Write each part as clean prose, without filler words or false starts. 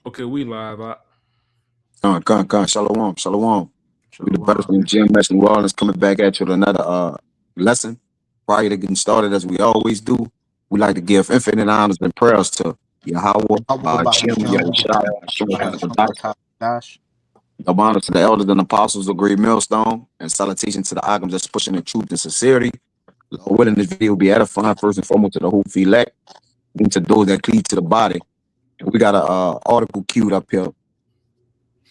Okay, we live. Shalom, shalom. We the brothers Shalom. from GMS New Orleans coming back at you with another lesson. Prior to getting started, as we always do, we like to give infinite honors and prayers to Yahweh, Yahweh Shem, Bahashem, Yahushua, Yahweh Dash. the honor to the elders and apostles of Great Millstone, and salutation to the Agams that's pushing the truth and sincerity. Lord willing, this video will be edifying first and foremost to the whole elect, and to those that cleave to the body. And we got a article queued up here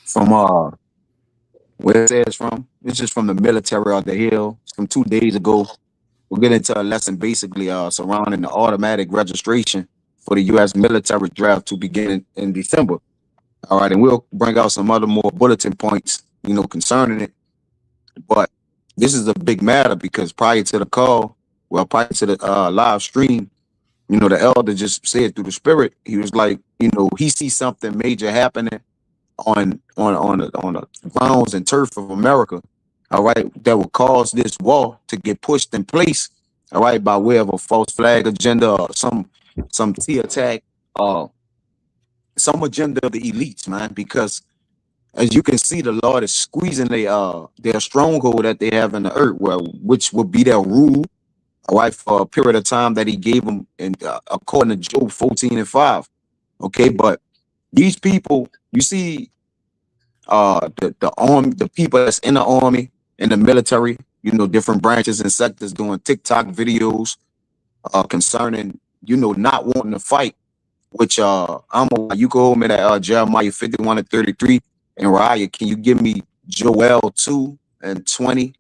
from where it says from. It's just from the military of the hill. It's from 2 days ago. We'll get into a lesson basically surrounding the automatic registration for the U.S. military draft to begin in December. All right, and we'll bring out some other more bulletin points, concerning it. But this is a big matter because prior to the call, prior to the live stream, the elder just said through the spirit, he was like, he sees something major happening on the grounds and turf of America, all right, that will cause this war to get pushed in place, all right, by way of a false flag agenda or some T attack, some agenda of the elites, man. Because as you can see, the Lord is squeezing their stronghold that they have in the earth, which will be their rule, all right, for a period of time that He gave them, and according to Job 14:5. Okay, but these people, you see, the army, the people that's in the army, in the military, different branches and sectors doing TikTok videos concerning, not wanting to fight, which you can hold me that Jeremiah 51:33, and Raya, can you give me Joel 2:20?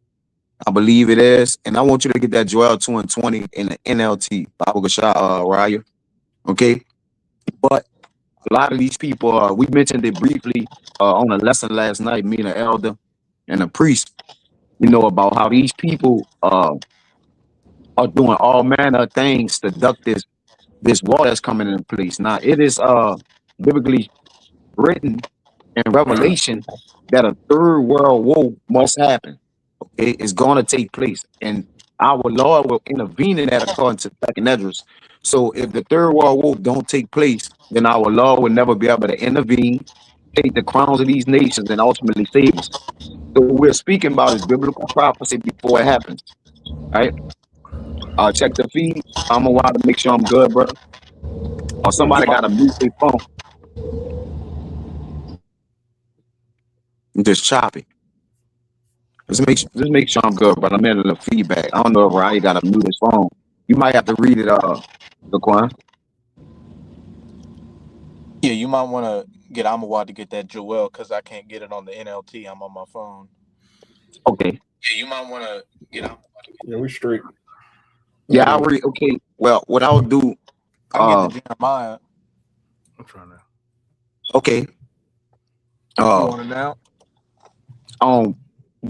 I believe it is, and I want you to get that Joel 2:20 in the NLT Bible Gashah, Raya. Okay, but a lot of these people, we mentioned it briefly on a lesson last night, me and an elder and a priest, about how these people are doing all manner of things to duck this war that's coming into place. Now, it is biblically written in Revelation that a third world war must happen. Okay, it's going to take place, and our Lord will intervene in that according to Second Esdras. So, if the third world war don't take place, then our Lord will never be able to intervene, take the crowns of these nations, and ultimately save us. So, what we're speaking about is biblical prophecy before it happens. Right? Check the feed. I'm gonna want to make sure I'm good, brother. Or somebody got to mute their phone. I'm just choppy. Just make sure I'm good, but I'm in the feedback. I don't know if Ryan got to mute his phone. You might have to read it, Laquan. Yeah, you might want to get Amawad to get that Joel because I can't get it on the NLT. I'm on my phone. Okay. Yeah, you might want to get Amawad. Yeah, we straight. Yeah, I'll read. Okay. Well, what I'll do. I get the Jeremiah. I'm trying to. Okay. You want it now?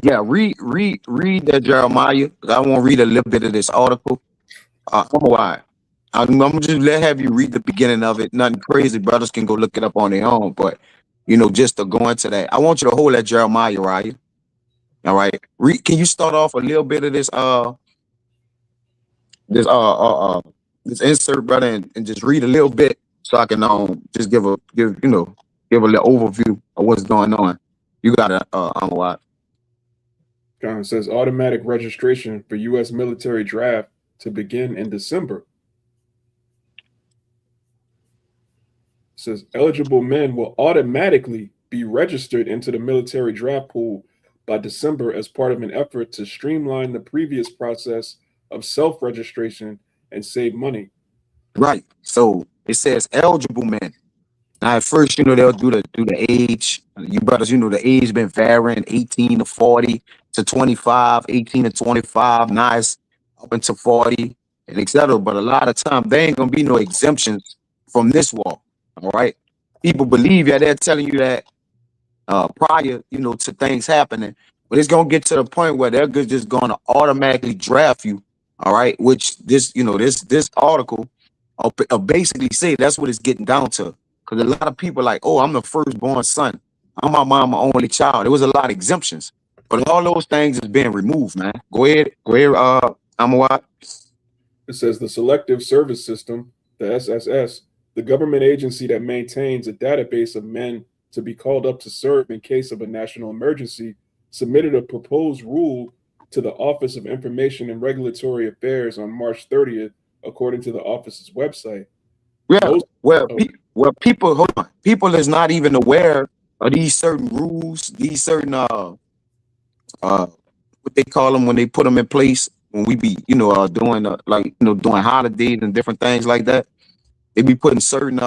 Yeah, read that Jeremiah. I want to read a little bit of this article. Why? I'm just have you read the beginning of it. Nothing crazy. Brothers can go look it up on their own. But just to go into that, I want you to hold that Jeremiah, right? All right. Can you start off a little bit of this insert, brother, and just read a little bit so I can just give a little overview of what's going on. You got it, Amawad. John says automatic registration for U.S. military draft to begin in December. It says eligible men will automatically be registered into the military draft pool by December as part of an effort to streamline the previous process of self-registration and save money. Right. So it says eligible men. Now at first, they'll do the age. You brothers, the age been varying 18 to 40 to 25, 18 to 25, nice up into 40, and etc. But a lot of time there ain't gonna be no exemptions from this war. All right. People believe that they're telling you that prior, to things happening, but it's gonna get to the point where they're just gonna automatically draft you. All right, which this article basically say that's what it's getting down to. Because a lot of people like, oh, I'm the firstborn son. I'm my mama only child. There was a lot of exemptions, but all those things is being removed, man. Go ahead, Amawad. It says the Selective Service System, the SSS, The government agency that maintains a database of men to be called up to serve in case of a national emergency submitted a proposed rule to the Office of Information and Regulatory Affairs on March 30th, according to the office's website. Yeah, Most, well, oh, people, hold on, people is not even aware of these certain rules, these certain what they call them when they put them in place. When we be, doing like, doing holidays and different things like that, they be putting certain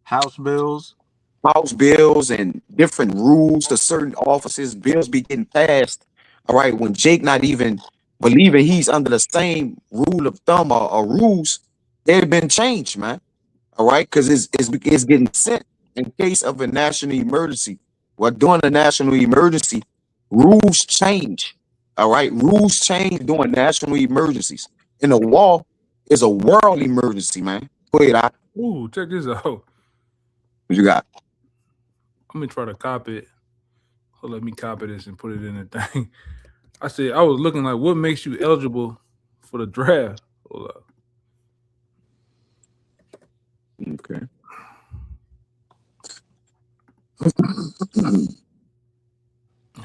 House bills. house bills and different rules to certain offices. Bills be getting passed. All right, when Jake not even believing he's under the same rule of thumb or rules, they've been changed, man. All right, because it's getting sent in case of a national emergency. Well, during a national emergency, rules change. All right, rules change during national emergencies. And a war is a world emergency, man. Go ahead, Ooh, check this out. what you got? I'm gonna try to copy it. So let me copy this and put it in the thing. I said I was looking like what makes you eligible for the draft. Hold up. Okay.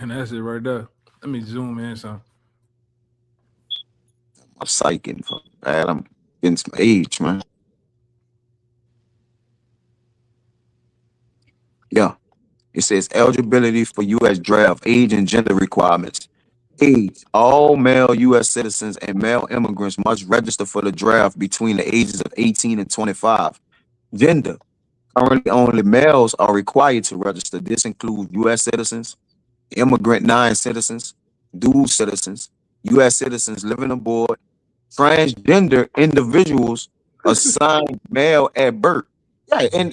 And that's it right there. Let me zoom in some. I'm psyching for bad. I'm getting some age, man. Yeah. It says eligibility for U.S. draft, age and gender requirements. Age. All male U.S. citizens and male immigrants must register for the draft between the ages of 18 and 25. Gender. Currently, only males are required to register. This includes U.S. citizens, immigrant non-citizens, dual citizens, U.S. citizens living abroad, transgender individuals assigned male at birth. Yeah, and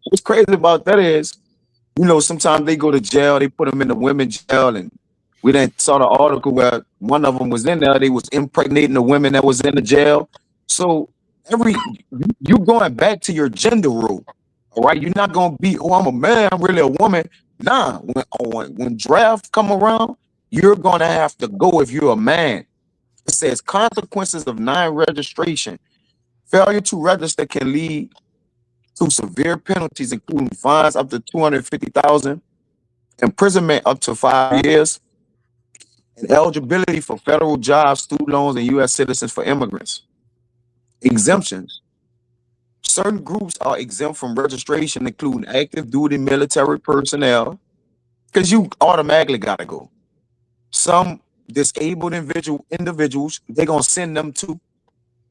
what's crazy about that is, sometimes they go to jail, they put them in the women's jail, and we then saw the article where one of them was in there, they was impregnating the women that was in the jail. So you going back to your gender role, all right? You're not gonna be, oh, I'm a man, I'm really a woman. Nah, when draft come around, you're gonna have to go if you're a man. It says consequences of non-registration. Failure to register can lead to severe penalties, including fines up to $250,000, imprisonment up to 5 years, and eligibility for federal jobs, student loans, and U.S. citizens for immigrants. Exemptions. Certain groups are exempt from registration, including active duty military personnel, because you automatically got to go. Some disabled individuals, they're going to send them to.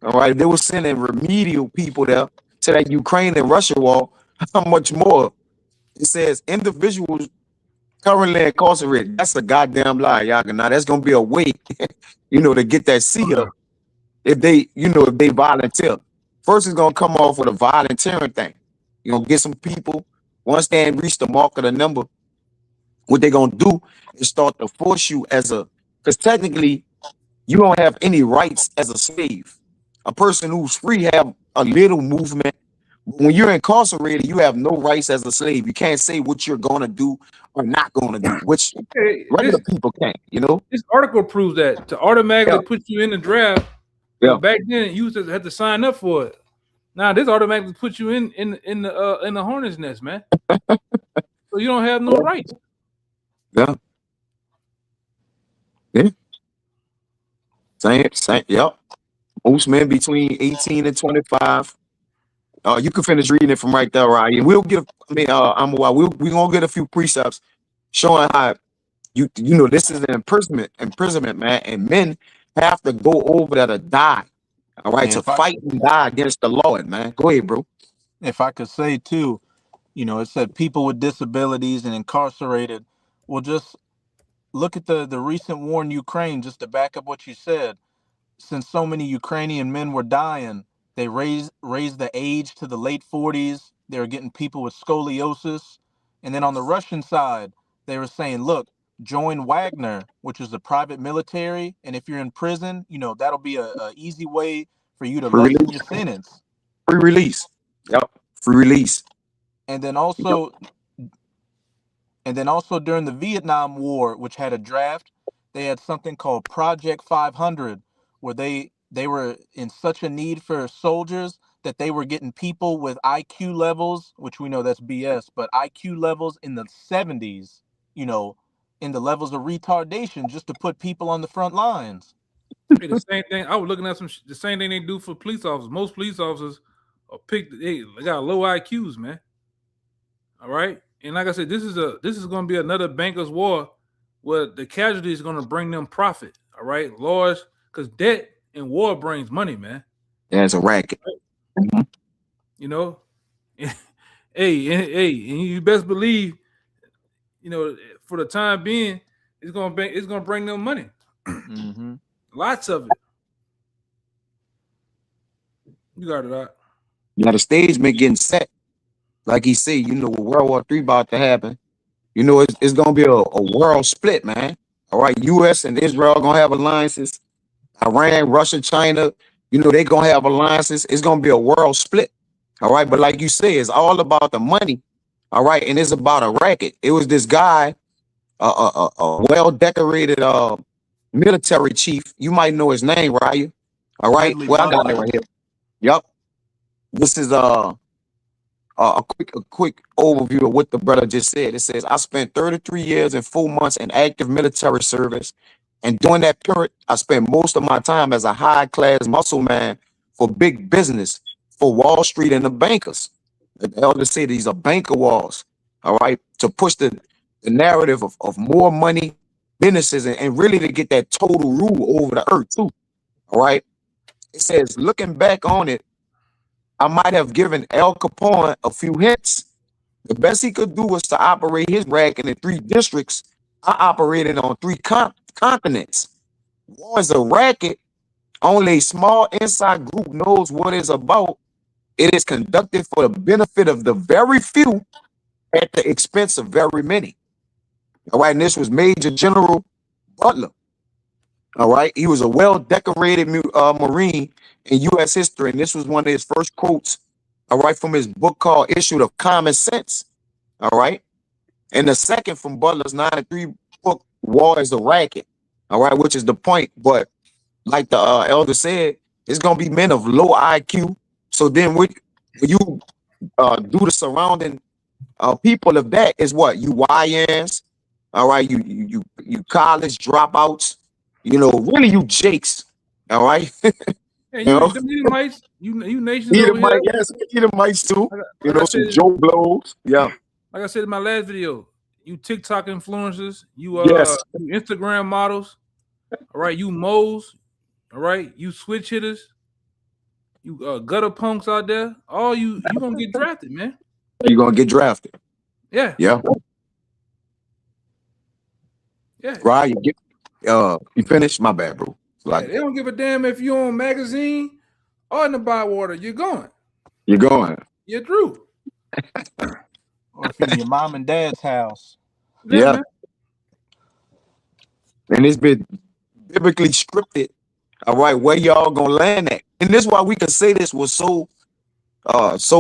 All right, they were sending remedial people there to that Ukraine and Russia war. How much more? It says individuals currently incarcerated. That's a goddamn lie, y'all. Now that's gonna be a way, to get that seal if they volunteer. First, it's gonna come off with a volunteering thing. You're gonna get some people. Once they reach the mark of the number, what they're gonna do is start to force you because technically you don't have any rights as a slave. A person who's free have a little movement. When you're incarcerated, you have no rights as a slave. You can't say what you're gonna do or not gonna do, which Okay, regular people can't. this article proves that to automatically put you in the draft. Yeah. Back then, you had to sign up for it. Now this automatically puts you in the hornet's nest, man. So you don't have no rights. Yeah. Yeah. Same. Yep. Most men between 18 and 25. You can finish reading it from right there, right? And we'll get. We're gonna get a few precepts showing how this is an imprisonment, man, and men have to go over that or die. All right, to fight and die against the Lord, man. Go ahead, bro. If I could say too, it said people with disabilities and incarcerated. Well, just look at the recent war in Ukraine, just to back up what you said. Since so many Ukrainian men were dying, they raised the age to the late 40s. They were getting people with scoliosis. And then on the Russian side, they were saying, look, join Wagner, which is the private military. And if you're in prison, that'll be a easy way for you to lessen your sentence. Free release. Yep. Free release. And then also during the Vietnam War, which had a draft, they had something called Project 500, where they were in such a need for soldiers that they were getting people with IQ levels, which we know that's BS, but IQ levels in the 70s, you know, in the levels of retardation just to put people on the front lines. Hey, the same thing. I was looking at the same thing they do for police officers. Most police officers are picked. They got low IQs, man. All right, and like I said, this is going to be another bankers' war, where the casualty is going to bring them profit. All right, laws, because debt and war brings money, man. Yeah, it's a racket. You know, hey, and you best believe, you know, for the time being, it's gonna bring them money. Mm-hmm. Lots of it. You got it out. Now the stage been getting set. Like he said, you know, with World War III about to happen, you know, it's gonna be a world split, man. All right, US and Israel gonna have alliances. Iran, Russia, China, you know, they gonna have alliances. It's gonna be a world split. All right, but like you say, it's all about the money. All right, and it's about a racket. It was this guy, a well-decorated military chief. You might know his name, Ryan. All right. Dudley Well, I got Butler. it right here. Yep. This is a quick overview of what the brother just said. It says, I spent 33 years and 4 months in active military service. And during that period, I spent most of my time as a high-class muscle man for big business, for Wall Street and the bankers. The elder said these are banker walls, all right, to push the narrative of more money, businesses, and really to get that total rule over the earth, too, all right? It says, looking back on it, I might have given Al Capone a few hints. The best he could do was to operate his racket in 3 districts. I operated on 3 continents. War is a racket. Only a small inside group knows what it's about. It is conducted for the benefit of the very few at the expense of very many. All right, and this was Major General Butler. All right, he was a well-decorated Marine in U.S. history, and this was one of his first quotes, all right, from his book called Issue of Common Sense, all right? And the second from Butler's 93 book, War is a Racket, all right, which is the point. But like the elder said, it's going to be men of low IQ. So then when you do the surrounding people of that is what? You YNs, all right, you college dropouts, you know, really you Jakes, all right? Hey, You know? them Edomites, you nations Need a over here. mic, yes, need a mic too. You Like know, I some said- Joe blows. Yeah. Like I said in my last video, you TikTok influencers, you Yes. you Instagram models, all right, you moles, all right, you switch hitters, you gutter punks out there, all you gonna get drafted, man. You're gonna get drafted. Yeah, Yeah. yeah. Right. You get you finished? My bad, bro. Like They don't give a damn if you're on magazine or in the Bywater. You're going. you're going. You're through. Or if you're in your mom and dad's house. Yeah. man. And it's been biblically scripted. All right, where y'all gonna land at? And this is why we can say this with so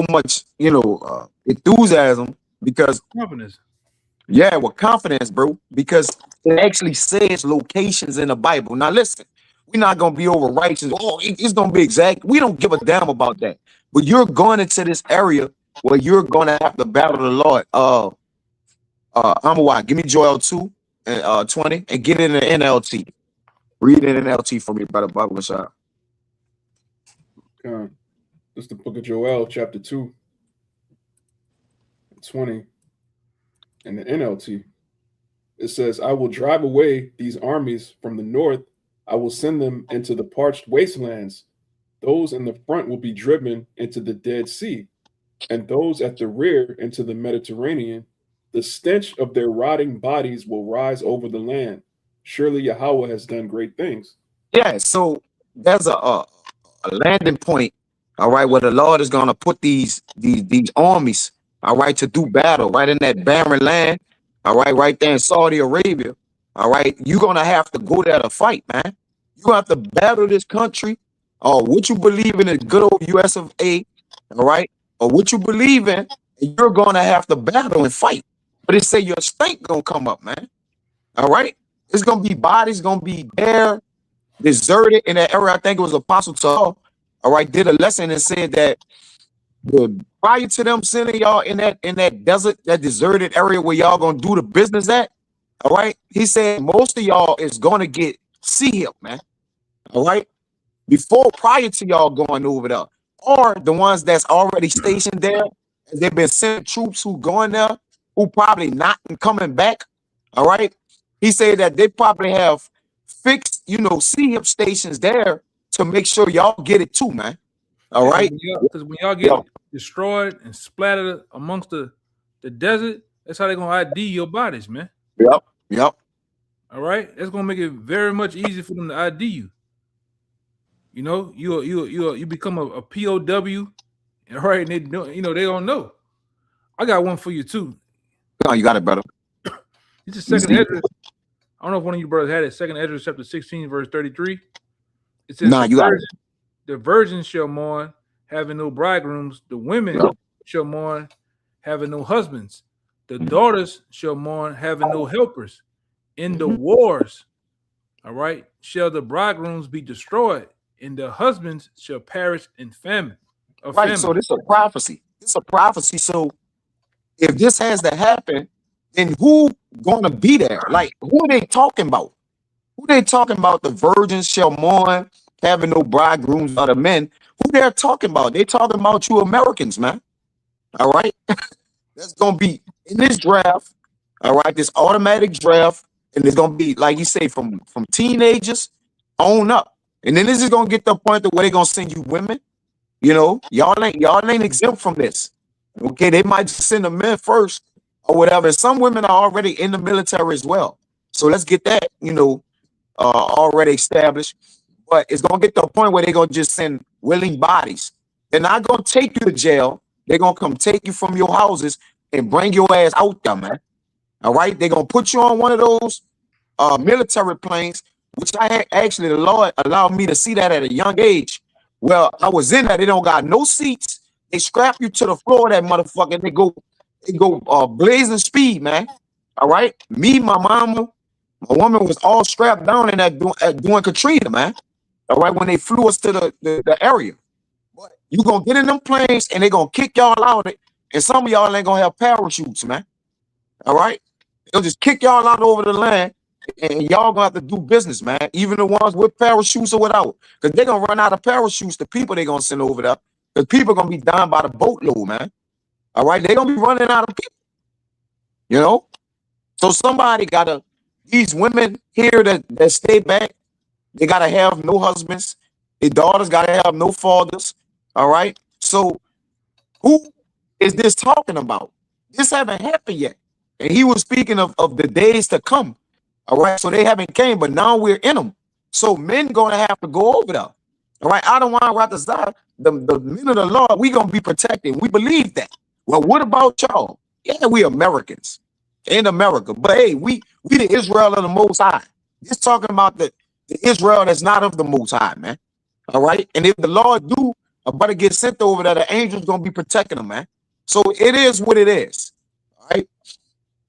much, you know, enthusiasm, because Confidence. yeah, with confidence, bro, because it actually says locations in the Bible. Now listen, we're not gonna be over righteous. Oh, it's gonna be exact. We don't give a damn about that. But you're going into this area where you're gonna have to battle the Lord. Give me Joel 2 and 20 and get it in the NLT. Read it in NLT for me, brother Bible shop. This is the book of Joel, chapter 2, 20, in the NLT. It says, I will drive away these armies from the north. I will send them into the parched wastelands. Those in the front will be driven into the Dead Sea, and those at the rear into the Mediterranean. The stench of their rotting bodies will rise over the land. Surely Yahweh has done great things. Yeah, so there's a landing point, all right, where the Lord is gonna put these armies, all right, to do battle right in that barren land, all right there in Saudi Arabia. All right, you're gonna have to go there to fight, man. You have to battle this country, or what you believe in the good old US of A, all right, or what you believe in, and you're gonna have to battle and fight. But it say your stink gonna come up, man. All right, it's gonna be bodies gonna be there, deserted in that area. I think it was Apostle Saul all right, did a lesson and said that prior to them sending y'all in that desert, that deserted area where y'all gonna do the business at, all right, he said most of y'all is gonna get sea hip, man. All right, prior to y'all going over there, or the ones that's already stationed there, they've been sending troops who going there, who probably not coming back. All right, he said that they probably have fixed, sea hip stations there to make sure y'all get it too, man. All right, because when y'all get destroyed and splattered amongst the desert, that's how they're gonna ID your bodies, man. Yep. All right, that's gonna make it very much easier for them to ID you. You know, you become a POW, all right? And they don't, they don't know. I got one for you too. No, you got it, brother. It's a second Ezra. I don't know if one of you brothers had it. Second Ezra chapter 16, verse 33. It says, Nah, you got it. The virgins shall mourn, having no bridegrooms. The women shall mourn, having no husbands. The daughters shall mourn, having no helpers. In the wars, all right, shall the bridegrooms be destroyed, and the husbands shall perish in famine. Right, so this is a prophecy. It's a prophecy. So if this has to happen, then who gonna be there? Like, who are they talking about? Who they talking about? The virgins shall mourn, having no bridegrooms or the men. Who they're talking about? They talking about you Americans, man. All right, that's gonna be in this draft. All right, this automatic draft, and it's gonna be like you say, from teenagers on up, and then this is gonna get to the point where they're gonna send you women. Y'all ain't exempt from this. Okay, they might send the men first or whatever. Some women are already in the military as well. So let's get that, already established. But it's gonna get to a point where they're gonna just send willing bodies. They're not gonna take you to jail. They're gonna come take you from your houses and bring your ass out there, man. All right, they're gonna put you on one of those military planes, which actually the Lord allowed me to see that at a young age. Well, I was in that. They don't got no seats. They strap you to the floor of that motherfucker. And they go blazing speed, man. All right. Me, my mama, my woman was all strapped down in that doing Katrina, man. All right. When they flew us to the area, but you gonna get in them planes and they gonna kick y'all out. And some of y'all ain't gonna have parachutes, man. All right. They'll just kick y'all out over the land. And y'all gonna have to do business, man. Even the ones with parachutes or without, because they're gonna run out of parachutes. The people they're gonna send over there, because people are gonna be dying by the boatload, man. All right, they're gonna be running out of people. So somebody gotta. These women here that stay back, they gotta have no husbands. Their daughters gotta have no fathers. All right. So who is this talking about? This haven't happened yet, and he was speaking of the days to come. All right, so they haven't came, but now we're in them. So men gonna have to go over there. All right, I don't want to rather side. The men of the Lord, we gonna be protected. We believe that. Well, what about y'all? Yeah, we Americans in America, but hey, we the Israel of the Most High. It's talking about the Israel that's not of the Most High, man. All right, and if the Lord do about to get sent over there, the angels gonna be protecting them, man. So it is what it is.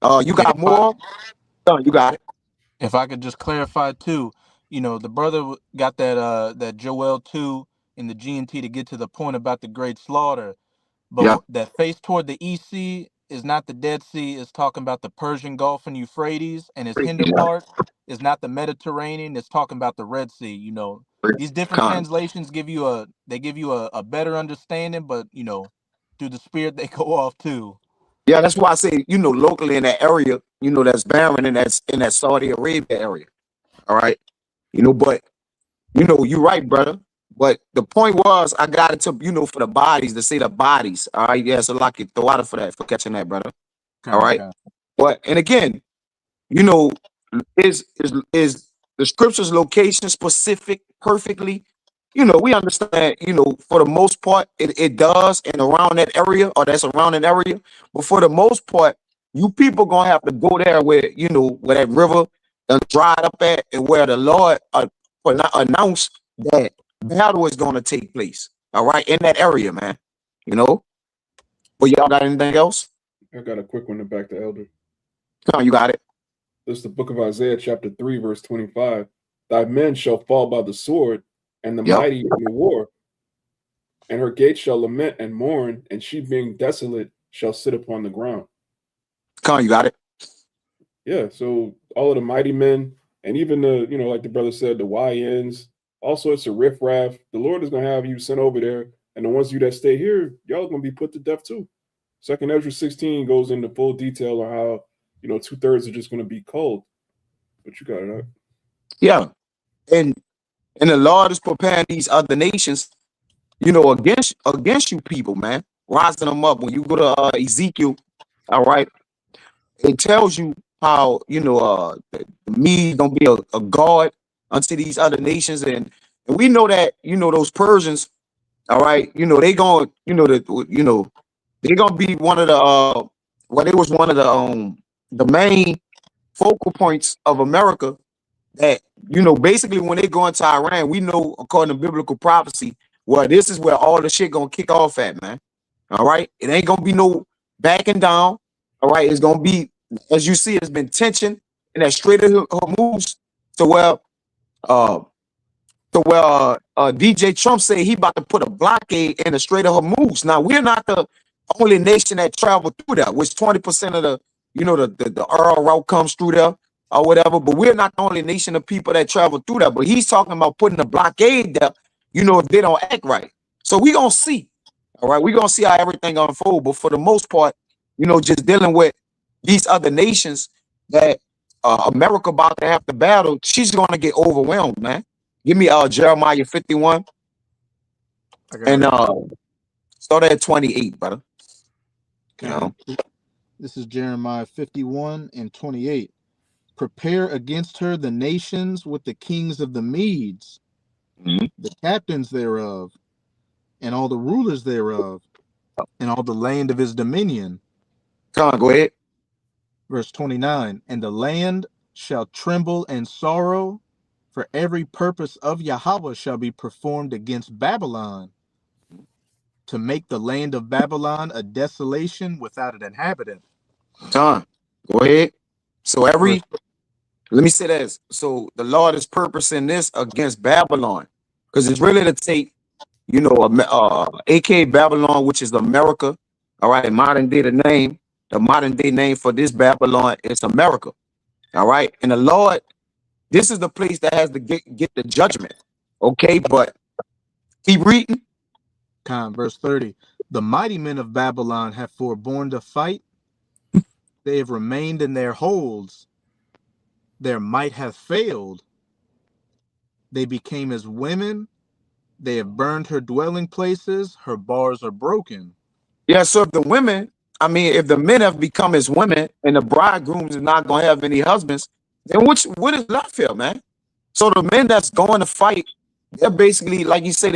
All right, you got more? You got it. If I could just clarify too, the brother got that Joel 2 in the G&T to get to the point about the great slaughter, but that face toward the East Sea is not the Dead Sea. It's talking about the Persian Gulf and Euphrates, and its hinder part is not the Mediterranean. It's talking about the Red Sea. These different translations give you a better understanding, but through the Spirit they go off too. Yeah, that's why I say, locally in that area, that's barren and that's in that Saudi Arabia area. All right. But, you're right, brother. But the point was, I got it to, for the bodies, to say the bodies. All right. Yeah, so like throw out for that, for catching that, brother. All right. But, and again, is the scriptures location specific perfectly? We understand, for the most part, it does, and around that area, or that's around an area. But for the most part, you people gonna have to go there where, where that river dried up at, and where the Lord announced that battle is gonna take place. All right, in that area, man. But y'all got anything else? I got a quick one to back the elder. Come on, you got it. This is the book of Isaiah, chapter 3, verse 25. Thy men shall fall by the sword, and the mighty in the war. And her gates shall lament and mourn, and she being desolate shall sit upon the ground. Con, you got it? Yeah, so all of the mighty men, and even the, like the brother said, the YNs, all sorts of riffraff, the Lord is going to have you sent over there. And the ones of you that stay here, y'all are going to be put to death too. Second Ezra 16 goes into full detail on how, 2/3 are just going to be cold. But you got it out. Yeah. And the Lord is preparing these other nations, against you people, man, rising them up. When you go to Ezekiel, all right, it tells you how, the Medes gonna be a guard unto these other nations. And we know that, those Persians, all right, they gonna, they're gonna be one of the it was one of the main focal points of America. That, basically when they go into Iran, we know according to biblical prophecy, well, this is where all the shit gonna kick off at, man. All right, it ain't gonna be no backing down. All right, it's gonna be, as you see, it's been tension in that Strait of Hormuz to where DJ Trump said he about to put a blockade in the Strait of Hormuz. Now, we're not the only nation that traveled through that, which 20% of the, the oil route comes through there or whatever, but we're not the only nation of people that travel through that. But he's talking about putting a blockade there, if they don't act right. So we're going to see, all right? We're going to see how everything unfolds. But for the most part, just dealing with these other nations that America about to have to battle, she's going to get overwhelmed, man. Give me Jeremiah 51 and start at 28, brother. This is Jeremiah 51 and 28. Prepare against her the nations with the kings of the Medes, the captains thereof, and all the rulers thereof, and all the land of his dominion. Come on, go ahead. Verse 29. And the land shall tremble and sorrow, for every purpose of Yahweh shall be performed against Babylon, to make the land of Babylon a desolation without an inhabitant. Tom, go ahead. So let me say this. So the Lord is purposing this against Babylon, because it's really to take, aka Babylon, which is America. All right, the modern day name for this Babylon is America. All right, and the Lord, this is the place that has to get the judgment. Okay, but keep reading. Verse 30. The mighty men of Babylon have forborne to fight. They have remained in their holds. Their might hath failed. They became as women. They have burned her dwelling places. Her bars are broken. Yeah, so if the men have become as women and the bridegrooms is not going to have any husbands, then what is left here, man? So the men that's going to fight, they're basically, like you said,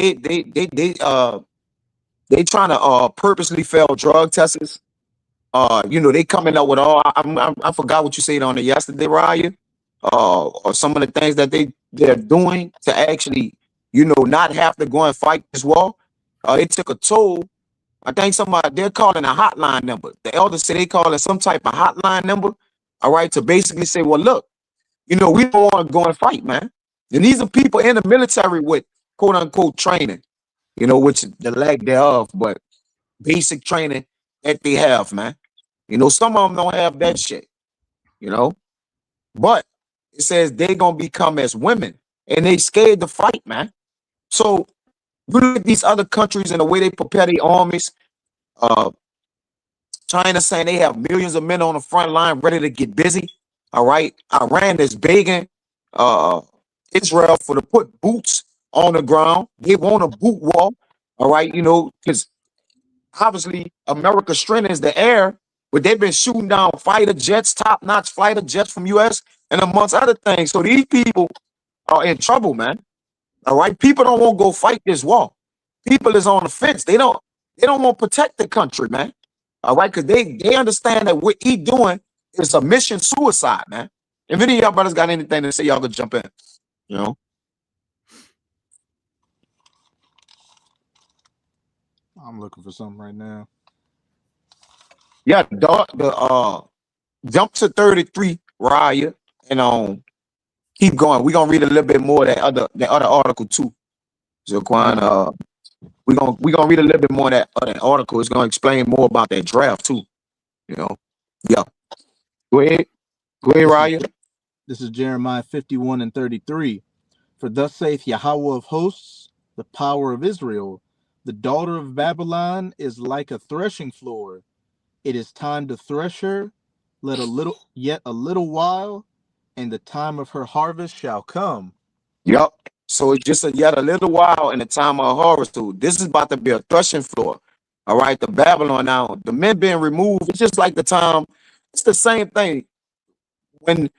they trying to purposely fail drug tests. They coming up with all, I forgot what you said on it yesterday, Ryan, or some of the things that they're doing to actually, not have to go and fight this war. It took a toll. I think they're calling a hotline number. The elders say they call it some type of hotline number, all right, to basically say, well, look, we don't want to go and fight, man. And these are people in the military with quote unquote training, which the lack thereof, but basic training that they have, man. Some of them don't have that shit, but it says they're going to become as women and they scared to fight, man. So you look at these other countries and the way they prepare their armies. China saying they have millions of men on the front line ready to get busy. All right. Iran is begging Israel to put boots on the ground. They want a boot wall. All right. Because obviously America's strength is the air, but they've been shooting down fighter jets, top-notch fighter jets from U.S. and amongst other things. So these people are in trouble, man. All right. People don't want to go fight this war. People is on the fence. They don't want to protect the country, man. All right. Because they understand that what he doing is a mission suicide, man. If any of y'all brothers got anything to say, y'all could jump in. I'm looking for something right now. Yeah, jump to 33, Raya, and keep going. We're gonna read a little bit more of that other article too. Zaquan, we gonna read a little bit more of that article. It's gonna explain more about that draft too. You know. Yeah. Go ahead. Go ahead, Raya. This is Jeremiah 51 and 33. For thus saith Yahweh of hosts, the power of Israel, the daughter of Babylon is like a threshing floor. It is time to thresh her, yet a little while, and the time of her harvest shall come. Yep. So it's just yet a little while in the time of harvest too. This is about to be a threshing floor. All right, the Babylon now, the men being removed. It's just like the time. It's the same thing when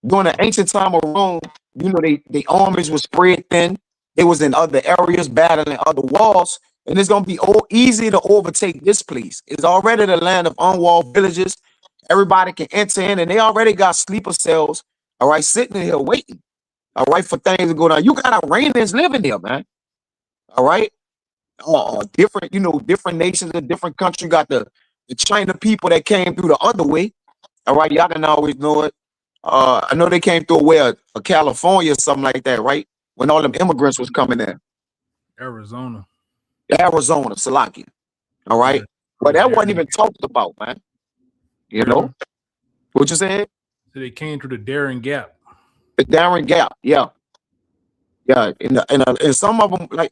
during the ancient time of Rome. You know, they armies were spread thin. They was in other areas battling other walls, and it's gonna be easy to overtake this place. It's already the land of unwalled villages. Everybody can enter in, and they already got sleeper cells. All right, sitting here waiting. All right, for things to go down. You got Iranians living there, man. All right, different, different nations and different countries. You got the China people that came through the other way. All right, y'all can always know it. I know they came through a way of California or something like that, right? When all them immigrants was coming in. Arizona, Salakia. All right, but that wasn't even talked about, man. You know what you said? So they came through the Darien Gap. The Darien Gap, yeah. Yeah, and some of them, like,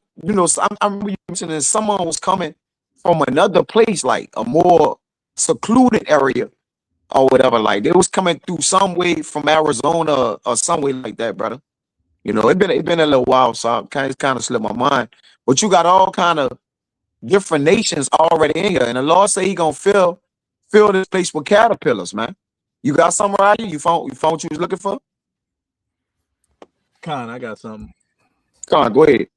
I'm mentioning some of them was coming from another place, like a more secluded area or whatever. Like they was coming through some way from Arizona or some way like that, brother. It been a little while, so it's kind of slipped my mind. But you got all kind of different nations already in here, and the Lord say He gonna fill this place with caterpillars, man. You got something right here? You found what you was looking for? Khan, I got something. Come on, go ahead.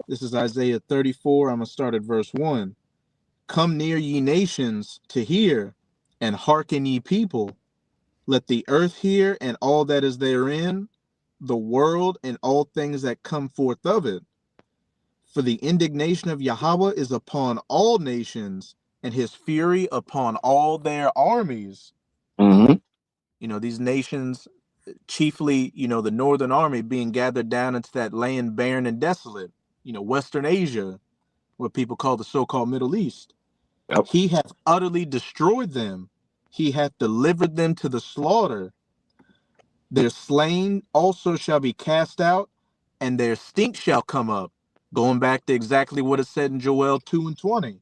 This is Isaiah 34. I'm going to start at verse 1. Come near, ye nations, to hear, and hearken, ye people. Let the earth hear, and all that is therein, the world, and all things that come forth of it. For the indignation of Yahweh is upon all nations, and his fury upon all their armies. Mm-hmm. These nations, chiefly, the northern army being gathered down into that land barren and desolate, Western Asia, what people call the so-called Middle East. Yep. He hath utterly destroyed them. He hath delivered them to the slaughter. Their slain also shall be cast out, and their stink shall come up. Going back to exactly what it said in Joel 2 and 20.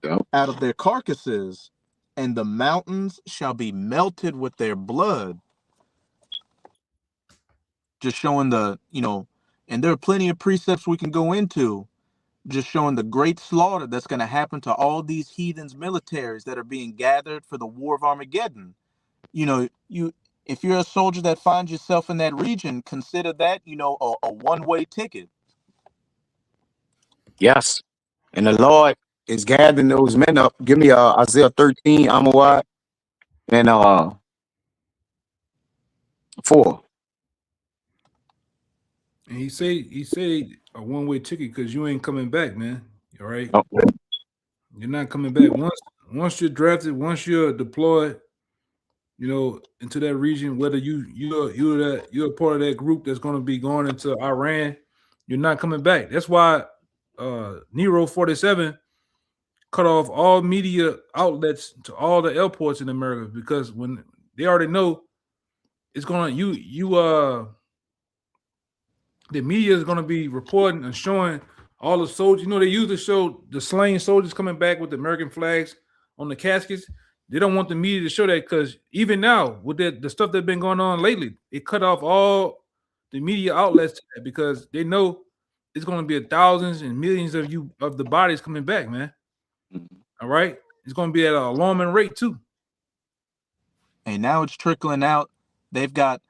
Yep. Out of their carcasses, and the mountains shall be melted with their blood. Just showing and there are plenty of precepts we can go into, just showing the great slaughter that's going to happen to all these heathens militaries that are being gathered for the war of Armageddon. If you're a soldier that finds yourself in that region, consider that, a one-way ticket. Yes. And the Lord is gathering those men up. Give me Isaiah 13, Amawad, and 4. And he said a one-way ticket because you ain't coming back, man. All right. Okay. You're not coming back. Once you're drafted, once you're deployed, into that region, whether you're a part of that group that's going to be going into Iran, you're not coming back. That's why Nero 47 cut off all media outlets to all the airports in America, because when they already know it's gonna the media is gonna be reporting and showing all the soldiers. They usually show the slain soldiers coming back with the American flags on the caskets. They don't want the media to show that, because even now with the stuff that's been going on lately, it cut off all the media outlets to that, because they know it's going to be thousands and millions of the bodies coming back, man. All right, it's going to be at an alarming rate too. And now it's trickling out. They've got,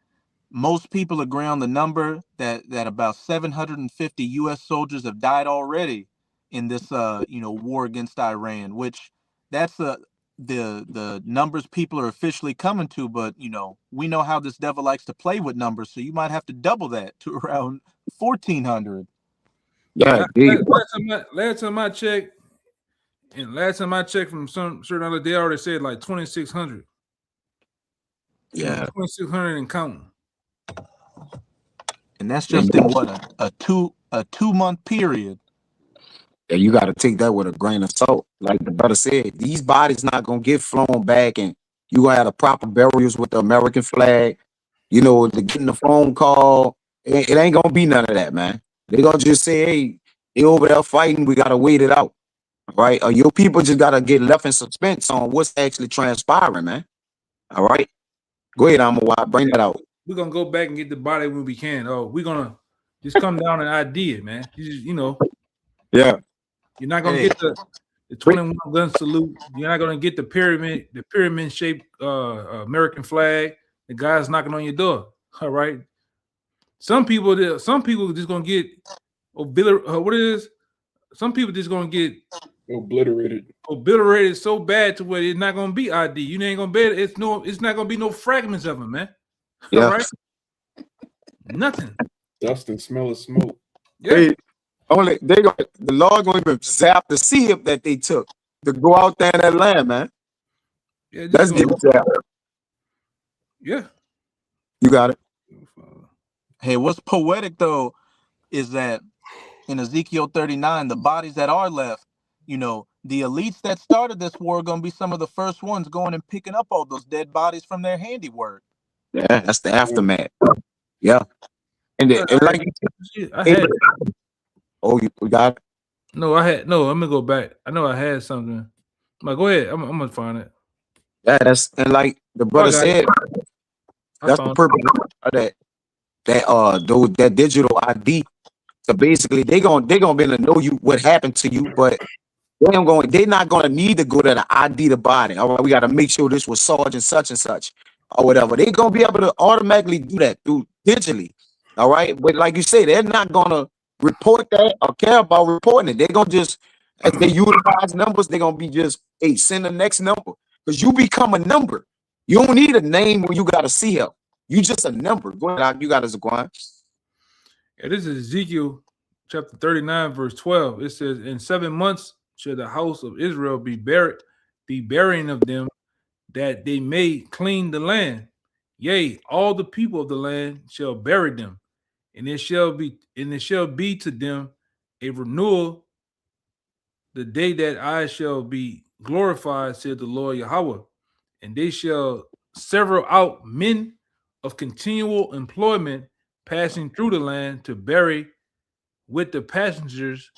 most people agree on the number that about 750 U.S. soldiers have died already in this war against Iran, which that's the numbers people are officially coming to. But we know how this devil likes to play with numbers, so you might have to double that to around 1,400. Yeah. Last time I checked, from some certain other, they already said like 2,600. Yeah, 2,600 and counting. And that's just in what, a 2 month period. Yeah, you got to take that with a grain of salt. Like the brother said, these bodies not gonna get flown back, and you gonna have the proper burials with the American flag. You know, the getting the phone call, it ain't gonna be none of that, man. They gonna just say, "Hey, they over there fighting. We gotta wait it out." Right? Or your people just gotta get left in suspense on what's actually transpiring, man. All right. Go ahead, bring that out. We're gonna go back and get the body when we can. Oh, we're gonna just come down and ID it, man. You know, Yeah. you're not gonna Hey. get the 21 gun salute. You're not gonna get the pyramid shaped American flag. The guy's knocking on your door. All right. Some people just gonna get what it is. Some people just gonna get obliterated so bad to where it's not gonna be ID. You ain't gonna be it's not gonna be no fragments of them, man. Yeah. All right. Nothing. Dust and smell of smoke. Yeah. The Lord gonna even zap the seed that they took to go out there in that land, man. Yeah, Let's get zapped. Yeah. You got it. Hey, what's poetic though is that in Ezekiel 39, the bodies that are left, you know, the elites that started this war are gonna be some of the first ones going and picking up all those dead bodies from their handiwork. Yeah, that's the aftermath. Yeah. And like you got it? No, I'm gonna go back. I know I had something. Go ahead. I'm gonna find it. Yeah, and like the brother said, that's the purpose of that digital ID. So basically, they're gonna be able to know you what happened to you, but they're not gonna need to go to the ID the body. All right, we got to make sure this was Sergeant such and such or whatever. They're gonna be able to automatically do that through digitally. All right, but like you say, they're not gonna report that or care about reporting it. They're gonna just, as they utilize numbers, they're gonna be just, hey, send the next number, because you become a number. You don't need a name when you got a CL. You just a number. Go ahead, you got us, Zaquan. Yeah, this is Ezekiel chapter 39, verse 12. It says, "In 7 months shall the house of Israel be burying of them, that they may clean the land. Yea, all the people of the land shall bury them, and it shall be to them a renewal the day that I shall be glorified, said the Lord Yahweh. And they shall sever out men of continual employment passing through the land to bury with the passengers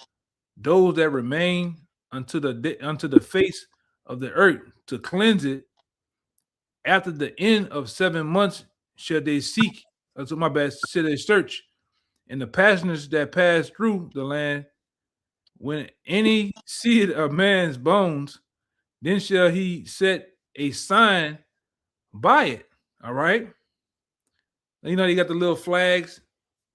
those that remain unto the face of the earth, to cleanse it. After the end of 7 months shall they seek, shall they search, and the passengers that pass through the land, when any see a man's bones, then shall he set a sign by it." All right. You know, you got the little flags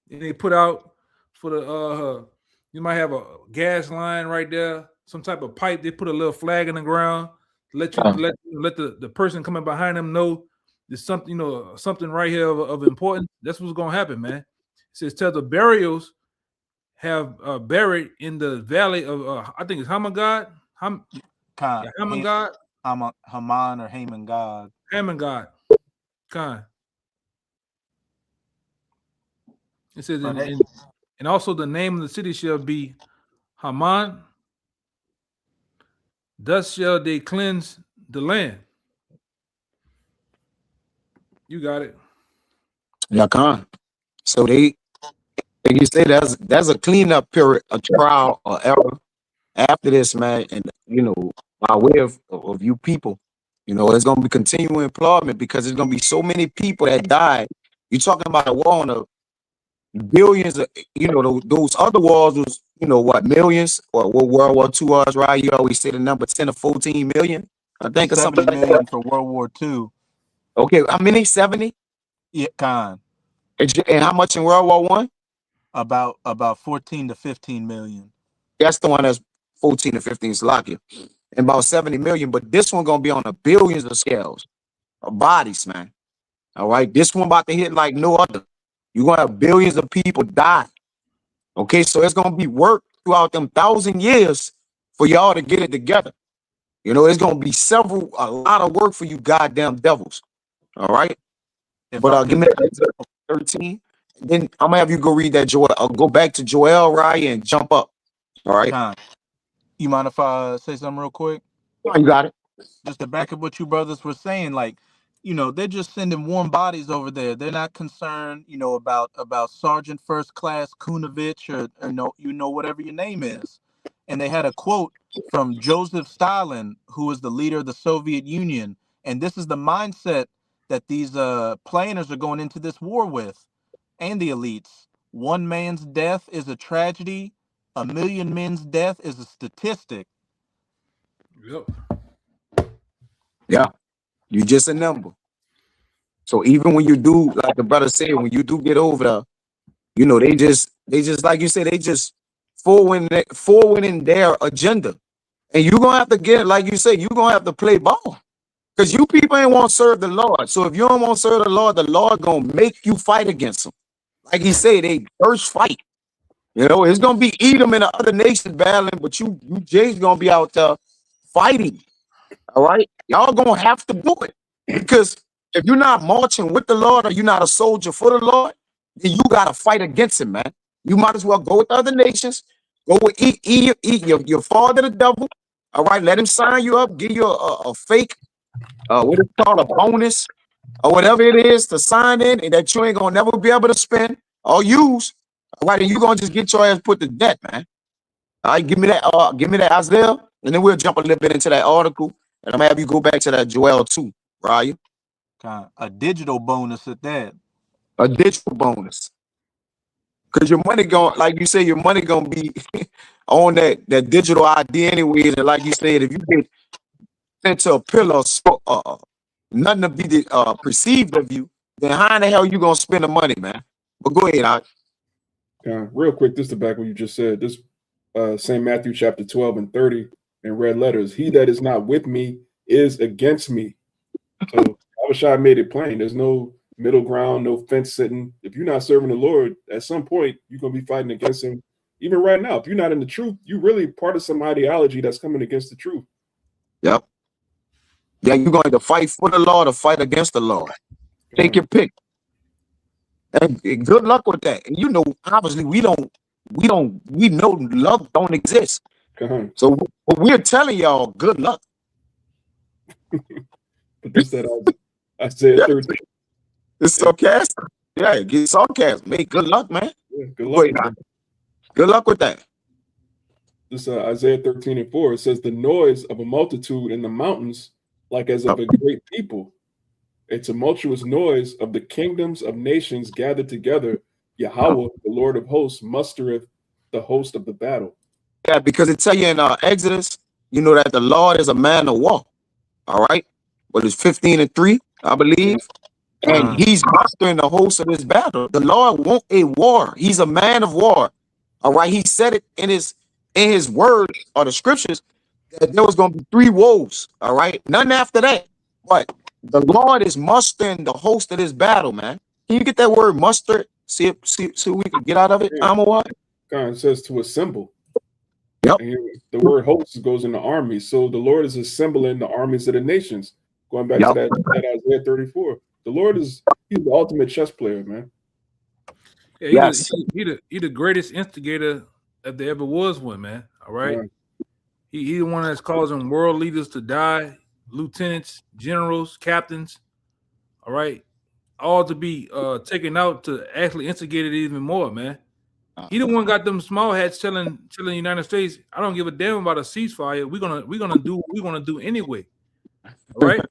and they put out for the you might have a gas line right there, some type of pipe. They put a little flag in the ground to let the person coming behind them know there's something, something right here of importance. That's what's gonna happen, man. It says, "Tell the burials have buried in the valley of I think it's Hamagad, Hamagad, Haman or Haman God. Hamagad, Khan." It says, and also the name of the city shall be Haman. Thus shall they cleanse the land. You got it. Yeah, Khan. So like you say, there's a cleanup period, a trial or error after this, man. And by way of you people, it's gonna be continuing employment, because there's gonna be so many people that died. You're talking about a war on a billions of, those other wars was, millions, or what World War II was, right? You always say the number 10 or 14 million, I think, or something like million that. for World War II. Okay, how many? 70? Yeah, Khan. And how much in World War One? About 14 to 15 million. That's the one that's 14 to 15, Slovakia, and about 70 million. But this one gonna be on the billions of scales of bodies, man. All right, this one about to hit like no other. You're gonna have billions of people die. Okay, so it's gonna be work throughout them 1,000 years for y'all to get it together. It's gonna be a lot of work for you goddamn devils. All right. But give me 13. Then I'm gonna have you go read that Joel. I'll go back to Joel, right, and jump up. All right. You mind if I say something real quick? Oh, you got it. Just to back up what you brothers were saying, like, they're just sending warm bodies over there. They're not concerned, about Sergeant First Class Kunovich or whatever your name is. And they had a quote from Joseph Stalin, who was the leader of the Soviet Union. And this is the mindset that these planners are going into this war with, and the elites. One man's death is a tragedy. A million men's death is a statistic. Yep. Yeah, you just a number. So even when you do, like the brother said, when you do get over there, they just like you said, they just forwarding their agenda. And you're gonna have to get, like you said, you're gonna have to play ball. Because you people ain't want to serve the Lord. So if you don't want to serve the Lord gonna make you fight against him. Like he said, they first fight. It's gonna be Edom and the other nations battling, but you Jay's gonna be out there fighting. All right, y'all gonna have to do it, because if you're not marching with the Lord, or you're not a soldier for the Lord, then you gotta fight against him, man. You might as well go with the other nations, go with eat your father, the devil. All right, let him sign you up, give you a fake, what it's called, a bonus or whatever it is to sign in, and that you ain't gonna never be able to spend or use. All right, and you gonna just get your ass put to death, man. All right, give me that Isaiah, and then we'll jump a little bit into that article. And I'm gonna have you go back to that Joel 2, Ryan. A digital bonus at that. A digital bonus. Because your money like you say, your money gonna be on that digital ID anyways. And like you said, if you get sent to a pillar, nothing to be perceived of you, then how in the hell you gonna spend the money, man? But go ahead, Art. Real quick, this to back what you just said. This St. Matthew chapter 12 and 30 in red letters. He that is not with me is against me. So Abishai made it plain. There's no middle ground, no fence sitting. If you're not serving the Lord, at some point you're gonna be fighting against him. Even right now, if you're not in the truth, you're really part of some ideology that's coming against the truth. Yep. Yeah, you're going to fight for the Lord or fight against the Lord. Take your pick. And good luck with that. And obviously we know love don't exist. So we're telling y'all good luck. But this that Isaiah 13. It's sarcastic. Yeah, get sarcasm. Hey, good luck, man. Yeah, good luck. Good luck with that. This Isaiah 13 and 4. It says, the noise of a multitude in the mountains, like as of a great people. A tumultuous noise of the kingdoms of nations gathered together. Yahweh, the Lord of hosts, mustereth the host of the battle. Yeah, because it tell you in Exodus, that the Lord is a man of war. All right. But it's 15 and 3, I believe. And he's mustering the host of this battle. The Lord wants a war. He's a man of war. All right. He said it in his word or the scriptures that there was going to be 3 woes. All right. None after that. But the Lord is mustering the host of this battle, man. Can you get that word muster? See what we can get out of it. It says to assemble. Yep. And the word host goes in the army. So the Lord is assembling the armies of the nations. Going back to that Isaiah 34. The Lord he's the ultimate chess player, man. Yeah, he the greatest instigator that there ever was one, man. All right. Yeah. He the one that's causing world leaders to die, lieutenants, generals, captains, all right, all to be taken out to actually instigate it even more, man. He the one got them small hats telling the United States, I don't give a damn about a ceasefire. We're gonna do what we're gonna do anyway. All right.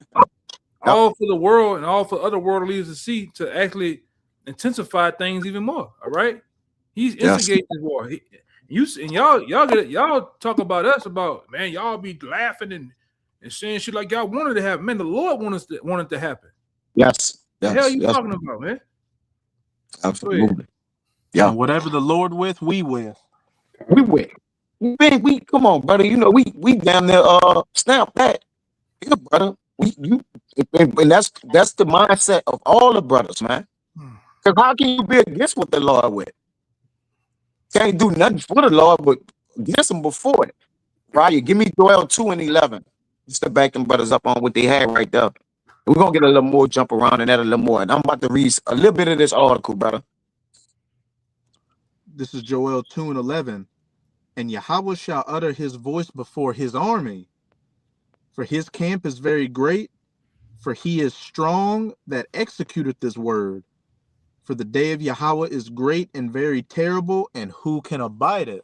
All for the world and all for other world leaders to see, to actually intensify things even more. All right. He's instigating this war. Y'all talk about us about, man, y'all be laughing and saying shit like y'all wanted to happen. Man, the Lord wanted to happen. Yes. The hell you talking about, man? Absolutely. Yeah. And whatever the Lord with, we with. We with. We come on, brother. We damn near stamp that. Yeah, brother. And that's the mindset of all the brothers, man. Because how can you be against what the Lord with? Can't do nothing for the Lord, but against him before it. Right? Give me Joel 2 and 11. Just to back them brothers up on what they had right there. We're gonna get a little more jump around and that a little more. And I'm about to read a little bit of this article, brother. This is Joel 2 and 11. And Yahweh shall utter his voice before his army. For his camp is very great, for he is strong that executeth this word. For the day of Yahweh is great and very terrible, and who can abide it?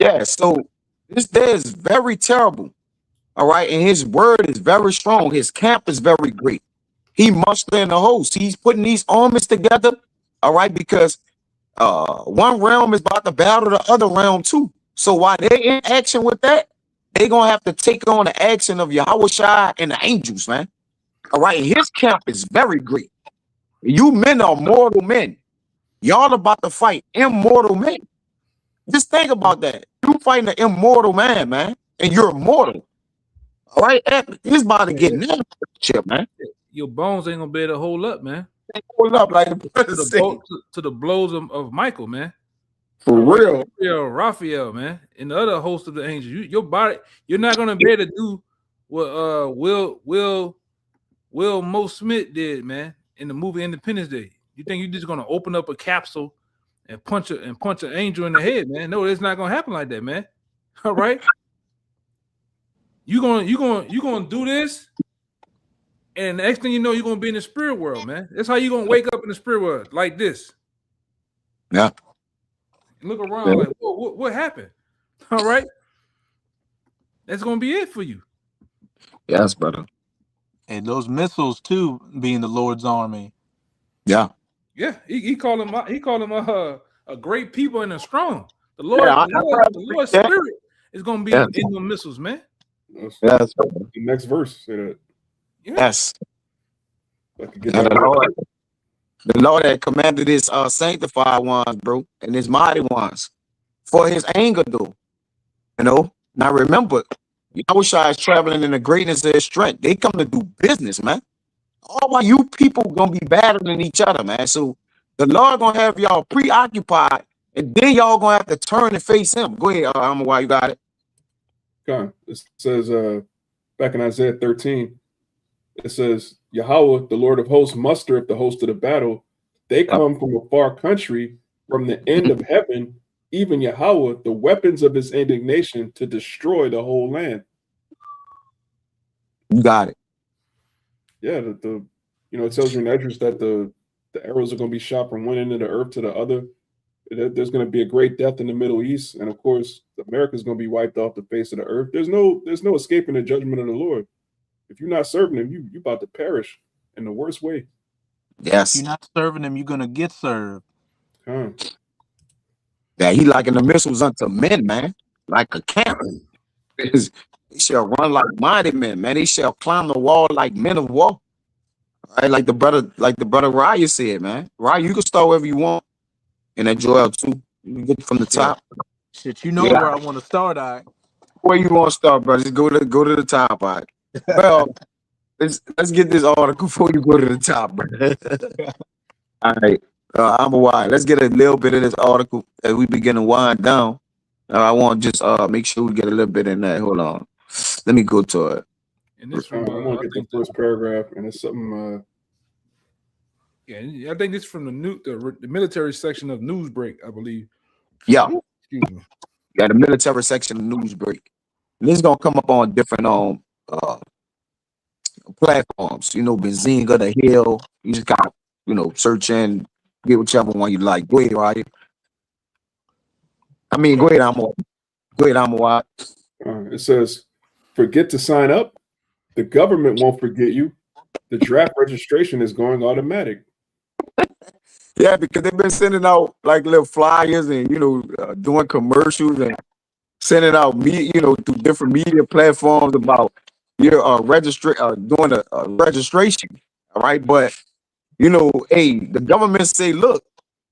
Yeah, so this day is very terrible. All right, and his word is very strong. His camp is very great. He mustering the host. He's putting these armies together. All right, because one realm is about to battle the other realm too. So while they're in action with that, they're gonna have to take on the action of Yahweh Shai and the angels, man. All right, and his camp is very great. You men are mortal men. Y'all about to fight immortal men. Just think about that. You fighting an immortal man, man, and you're mortal. All right, he's about to get nailed, chip, man. Your bones ain't gonna be able to hold up, man. Hold up, like the To brother the, said. to the blows of Michael, man. For real. Raphael, man, and the other host of the angels. Your body, you're not gonna be able to do what Will Mo Smith did, man, in the movie Independence Day. You think you're just gonna open up a capsule and punch an angel in the head, man? No, it's not gonna happen like that, man. All right. You gonna do this, and the next thing you know, you're gonna be in the spirit world, man. That's how you gonna wake up in the spirit world, like this. Yeah. Look around, like, what happened? All right, that's gonna be it for you. Yes, brother. And those missiles too, being the Lord's army. Yeah. Yeah, he called him a great people and a strong. The Lord, Yeah, the Lord's spirit is gonna be Yeah. in the missiles, man. That's- Yes. The next verse say that. Yeah. Yes. I could get And that. the Lord had commanded his sanctified ones, bro, and his mighty ones for his anger, though. You know, now remember, Yahweh Shai is traveling in the greatness of his strength. They come to do business, man. All while you people gonna be battling each other, man. So the Lord gonna have y'all preoccupied, and then y'all gonna have to turn and face him. Go ahead, why you got it. Con. It says back in Isaiah 13, it says, Yahweh, the Lord of hosts, mustereth the host of the battle. They come from a far country, from the end of heaven, even Yahweh, the weapons of his indignation to destroy the whole land. You got it. Yeah, the it tells you in Esdras that the arrows are going to be shot from one end of the earth to the other. There's going to be a great death in the Middle East, and of course, America is going to be wiped off the face of the earth. There's no escaping the judgment of the Lord. If you're not serving him, you about to perish in the worst way. Yes. If you're not serving him, you're gonna get served. Huh. Yeah, he likened the missiles unto men, man, like a camp. He shall run like mighty men, man. He shall climb the wall like men of war. All right, like the brother Raya said, man. Raya, you can start wherever you want. And that Joel too. You can get from the top. Shit, you know Yeah. where I want to start at. Where you want to start, bro? Just go to the top, all right. Well, let's get this article before you go to the top, bro. All right. I'm a why. Let's get a little bit of this article as we begin to wind down. I want to just make sure we get a little bit in that. Hold on. Let me go to it. And this I'm from going to get the first paragraph, and it's something. I think this is from the military section of Newsbreak, I believe. Yeah. Excuse me. Yeah, the military section of Newsbreak. And this is gonna come up on different platforms. You know, Benzinga, The Hill. You just gotta, search in, get whichever one you like. Go ahead, right? I mean, go ahead, I'm It says, forget to sign up. The government won't forget you. The draft registration is going automatic. Yeah, because they've been sending out like little flyers and doing commercials and sending out through different media platforms about your doing a registration. All right, but the government say, look,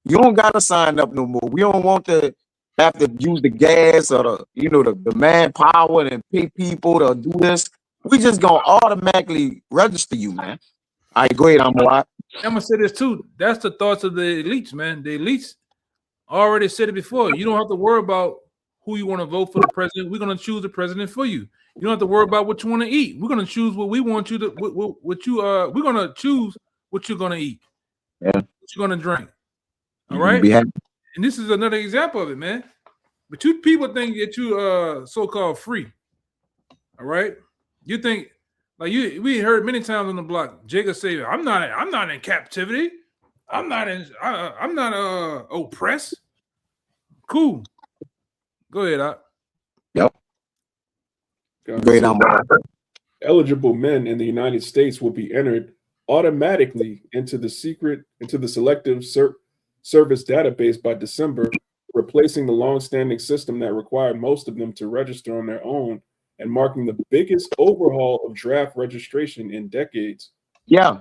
you don't gotta sign up no more. We don't want to have to use the gas or the manpower and pay people to do this. We just gonna automatically register you, man. All right, go ahead, I'm gonna say this too. That's the thoughts of the elites, man. The elites already said it before. You don't have to worry about who you want to vote for the president. We're gonna choose the president for you. You don't have to worry about what you want to eat. We're gonna choose what we want you to. We're gonna choose what you're gonna eat. Yeah. What you're gonna drink. All right. And this is another example of it, man. But you people think that you so-called free. All right. You think like we heard many times on the block, Jacob say, I'm not in captivity. I'm not oppressed. Cool. Go ahead, Doc. Yep. God, Great. so eligible men in the United States will be entered automatically into the selective service database by December, replacing the long-standing system that required most of them to register on their own and marking the biggest overhaul of draft registration in decades. Yeah,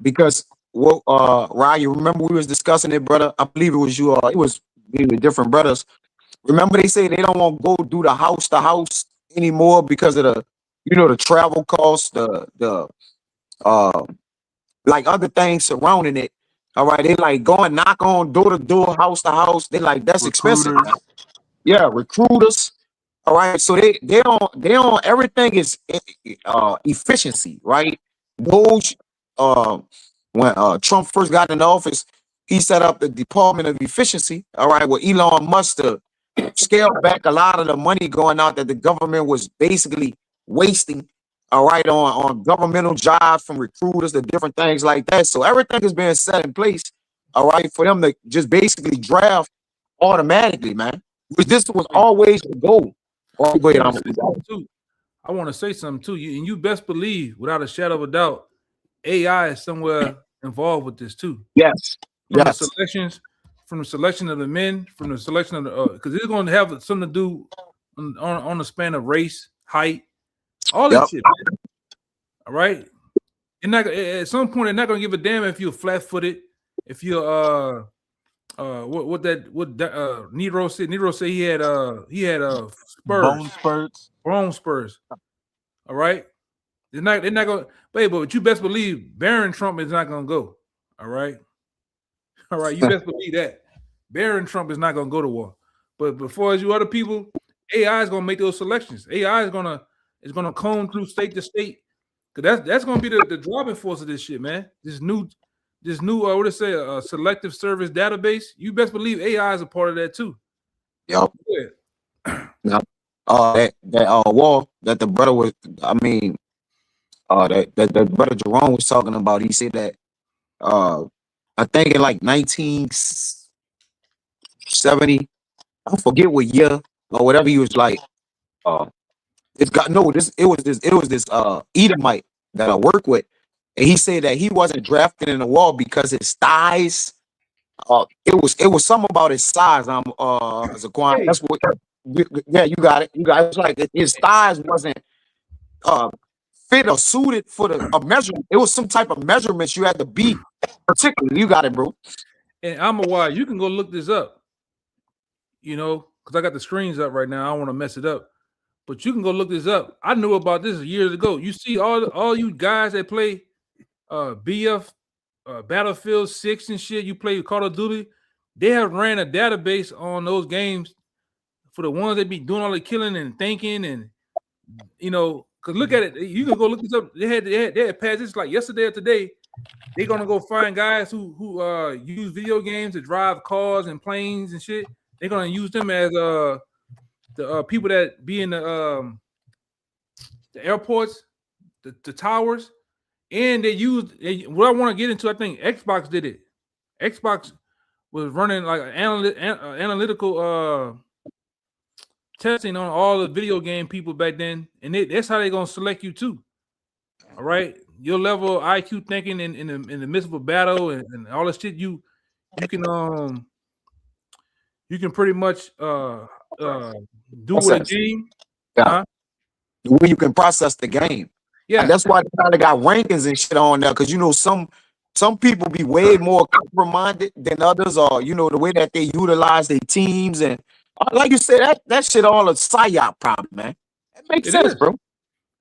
because what Ryan, you remember we was discussing it, brother? I believe it was you. It was maybe different brothers. Remember they say they don't want to go do the house to house anymore because of the travel costs, the like other things surrounding it. All right, they like going knock on door to door, house to house. They like that's expensive. Recruiters. Yeah, recruiters. All right, so they on everything is efficiency, right? Those when Trump first got in office, he set up the Department of Efficiency. All right, with Elon Musk to scale back a lot of the money going out that the government was basically wasting. All right, on governmental jobs from recruiters to different things like that. So everything is being set in place. All right, for them to just basically draft automatically, man. Which this was always the goal. Oh, go ahead, I want to say something too. And you best believe, without a shadow of a doubt, AI is somewhere involved with this too. Yes. From Yes. from the selection of the men, from the selection of the because it's going to have something to do on the span of race, height, all that shit. Man. All right. At some point, they're not going to give a damn if you're flat-footed, if you're what Nero said. Nero said he had spurs. Bone spurs. All right. They're not gonna but you best believe Barron Trump is not gonna go. All right. All right. You best believe that. Barron Trump is not gonna go to war. But before as you other people, AI is gonna make those selections. AI is gonna comb through state to state. Cause that's gonna be the driving force of this shit, man. This new what is it say selective service database. You best believe AI is a part of that too. Yep. Yep. That wall that the brother was, I mean, that brother Jerome was talking about. He said that I think in like 1970, I forget what year or whatever, he was like, it was this Edomite that I work with, and he said that he wasn't drafted in the wall because his thighs. It was something about his size. Zaquan. That's what. Yeah, you got it. It was like his thighs wasn't fit or suited for a measurement. It was some type of measurements you had to be particularly. You got it, bro. And I'm a why. You can go look this up. Because I got the screens up right now. I don't want to mess it up. But you can go look this up. I knew about this years ago. You see all you guys that play BF Battlefield 6 and shit, you play Call of Duty, they have ran a database on those games for the ones that be doing all the killing and thinking and because look at it, you can go look this up. They had passed this like yesterday or today. They're gonna go find guys who use video games to drive cars and planes and shit. They're gonna use them as the people that be in the airports, the towers, and they used what I want to get into. I think Xbox did it. Xbox was running like analytical testing on all the video game people back then, and that's how they're gonna select you too. All right, your level of IQ thinking in the midst of a battle and all the shit you can pretty much do with a game. Yeah. Where you can process the game. Yeah, and that's why they kind of got rankings and shit on there, because some people be way more compromised than others, or the way that they utilize their teams, and like you said, that shit all a psyop problem, man. It makes sense, bro.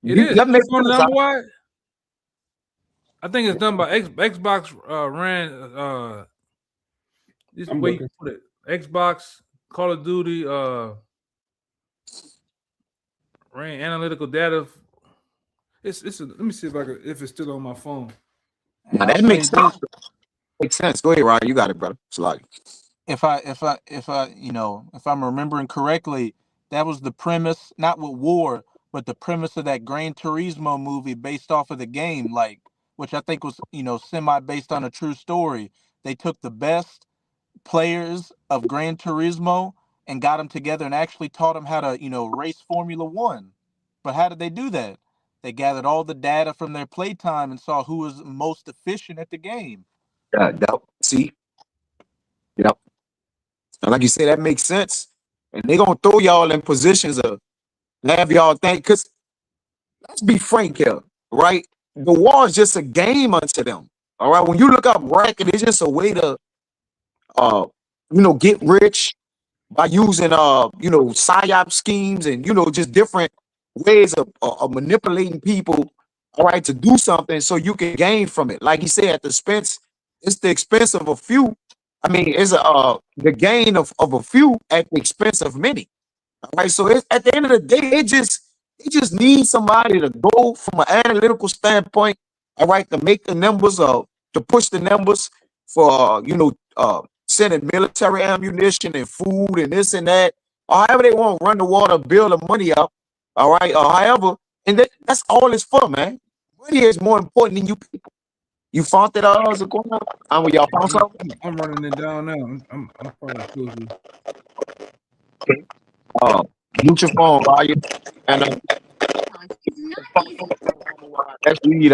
It is. That makes sense. Why? I think it's done by Xbox. Ran this way you put it. Xbox, Call of Duty, ran analytical data. Let me see if it's still on my phone. Now, that makes sense. Makes sense. Go ahead, Ryan. You got it, brother. It's like if I'm remembering correctly, that was the premise, not with war, but the premise of that Gran Turismo movie based off of the game, like, which I think was, semi based on a true story. They took the best players of Gran Turismo and got them together and actually taught them how to, race Formula One. But how did they do that? They gathered all the data from their playtime and saw who was most efficient at the game. See, yep. And like you say, that makes sense. And they're gonna throw y'all in positions of have y'all think, because let's be frank here, right? The war is just a game unto them. All right. When you look up racket, it's just a way to get rich by using psyop schemes and just different ways of manipulating people, all right, to do something so you can gain from it. Like you said, at the expense, it's the expense of a few. I mean, it's the gain of a few at the expense of many. All right. So at the end of the day, it just needs somebody to go from an analytical standpoint, all right, to make the numbers, to push the numbers for sending military ammunition and food and this and that, or however they want to run the water, build the money up, all right, or however, and that's all it's for, man. Money is more important than you people. You found that when y'all found something? I'm running it down now. I'm probably close Mute your phone, volume, and let's read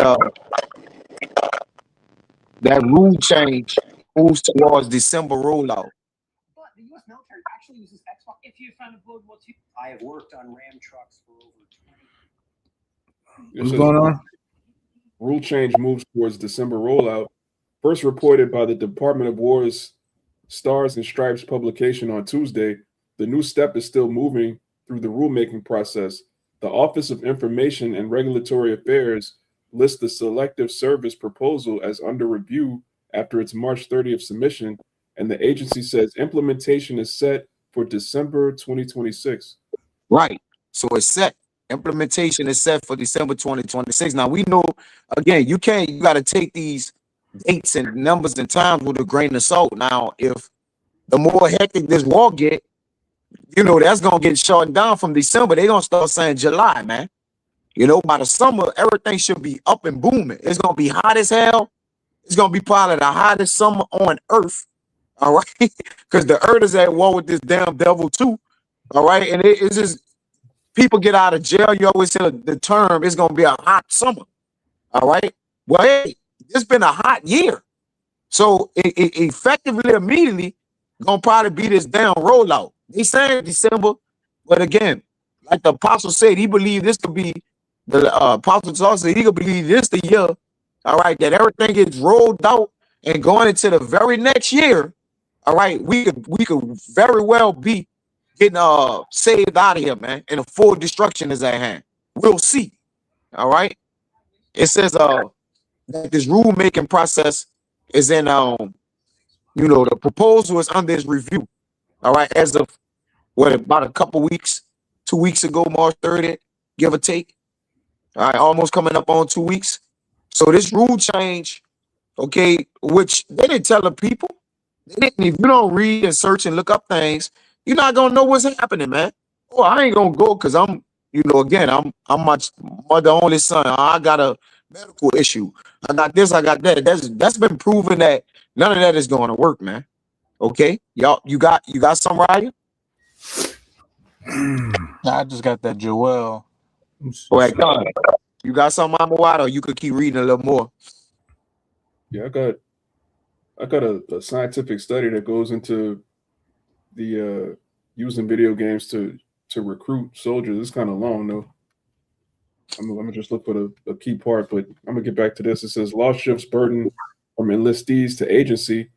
that rule change moves towards December rollout. But the U.S. military actually uses Xbox. If you found a World War II, I have worked on Ram trucks for over 20. What's going on? Rule change moves towards December rollout. First reported by the Department of War's Stars and Stripes publication on Tuesday, the new step is still moving through the rulemaking process. The Office of Information and Regulatory Affairs lists the Selective Service proposal as under review after its March 30th submission, and the agency says implementation is set for December 2026. Right. So it's set. Implementation is set for December 2026. Now we know, again, you got to take these dates and numbers and times with a grain of salt. Now, if the more hectic this war get, that's gonna get shortened down from December. They're gonna start saying July, man. By the summer, everything should be up and booming. It's gonna be hot as hell. It's gonna be probably the hottest summer on earth. All right, because the earth is at war with this damn devil too. All right, and it's just people get out of jail. You always hear the term, it's gonna be a hot summer. All right. Well, hey, it's been a hot year. So it effectively, immediately, gonna probably be this damn rollout. They saying December, but again, like the apostle said, he believed this could be the apostle said he could believe this the year, all right, that everything gets rolled out and going into the very next year. All right, we could very well be getting saved out of here, man, and a full destruction is at hand. We'll see. All right. It says that this rulemaking process is in the proposal is under its review. All right, as of about a couple weeks, 2 weeks ago, March 30th, give or take. All right, almost coming up on 2 weeks. So this rule change, okay, which they didn't tell the people. They didn't. If you don't read and search and look up things, you're not gonna know what's happening, man. Oh, I ain't gonna go because I'm my mother only son. I got a medical issue. I got this, I got that. That's been proven that none of that is going to work, man. Okay, y'all, you got some, Ryan? I just got that Joel. All right, God. You got some, Mama Watt, or you could keep reading a little more? Yeah, I got a scientific study that goes into the using video games to recruit soldiers. It's kind of long though. I'm gonna just look for the key part, but I'm gonna get back to this. It says law shifts burden from enlistees to agency.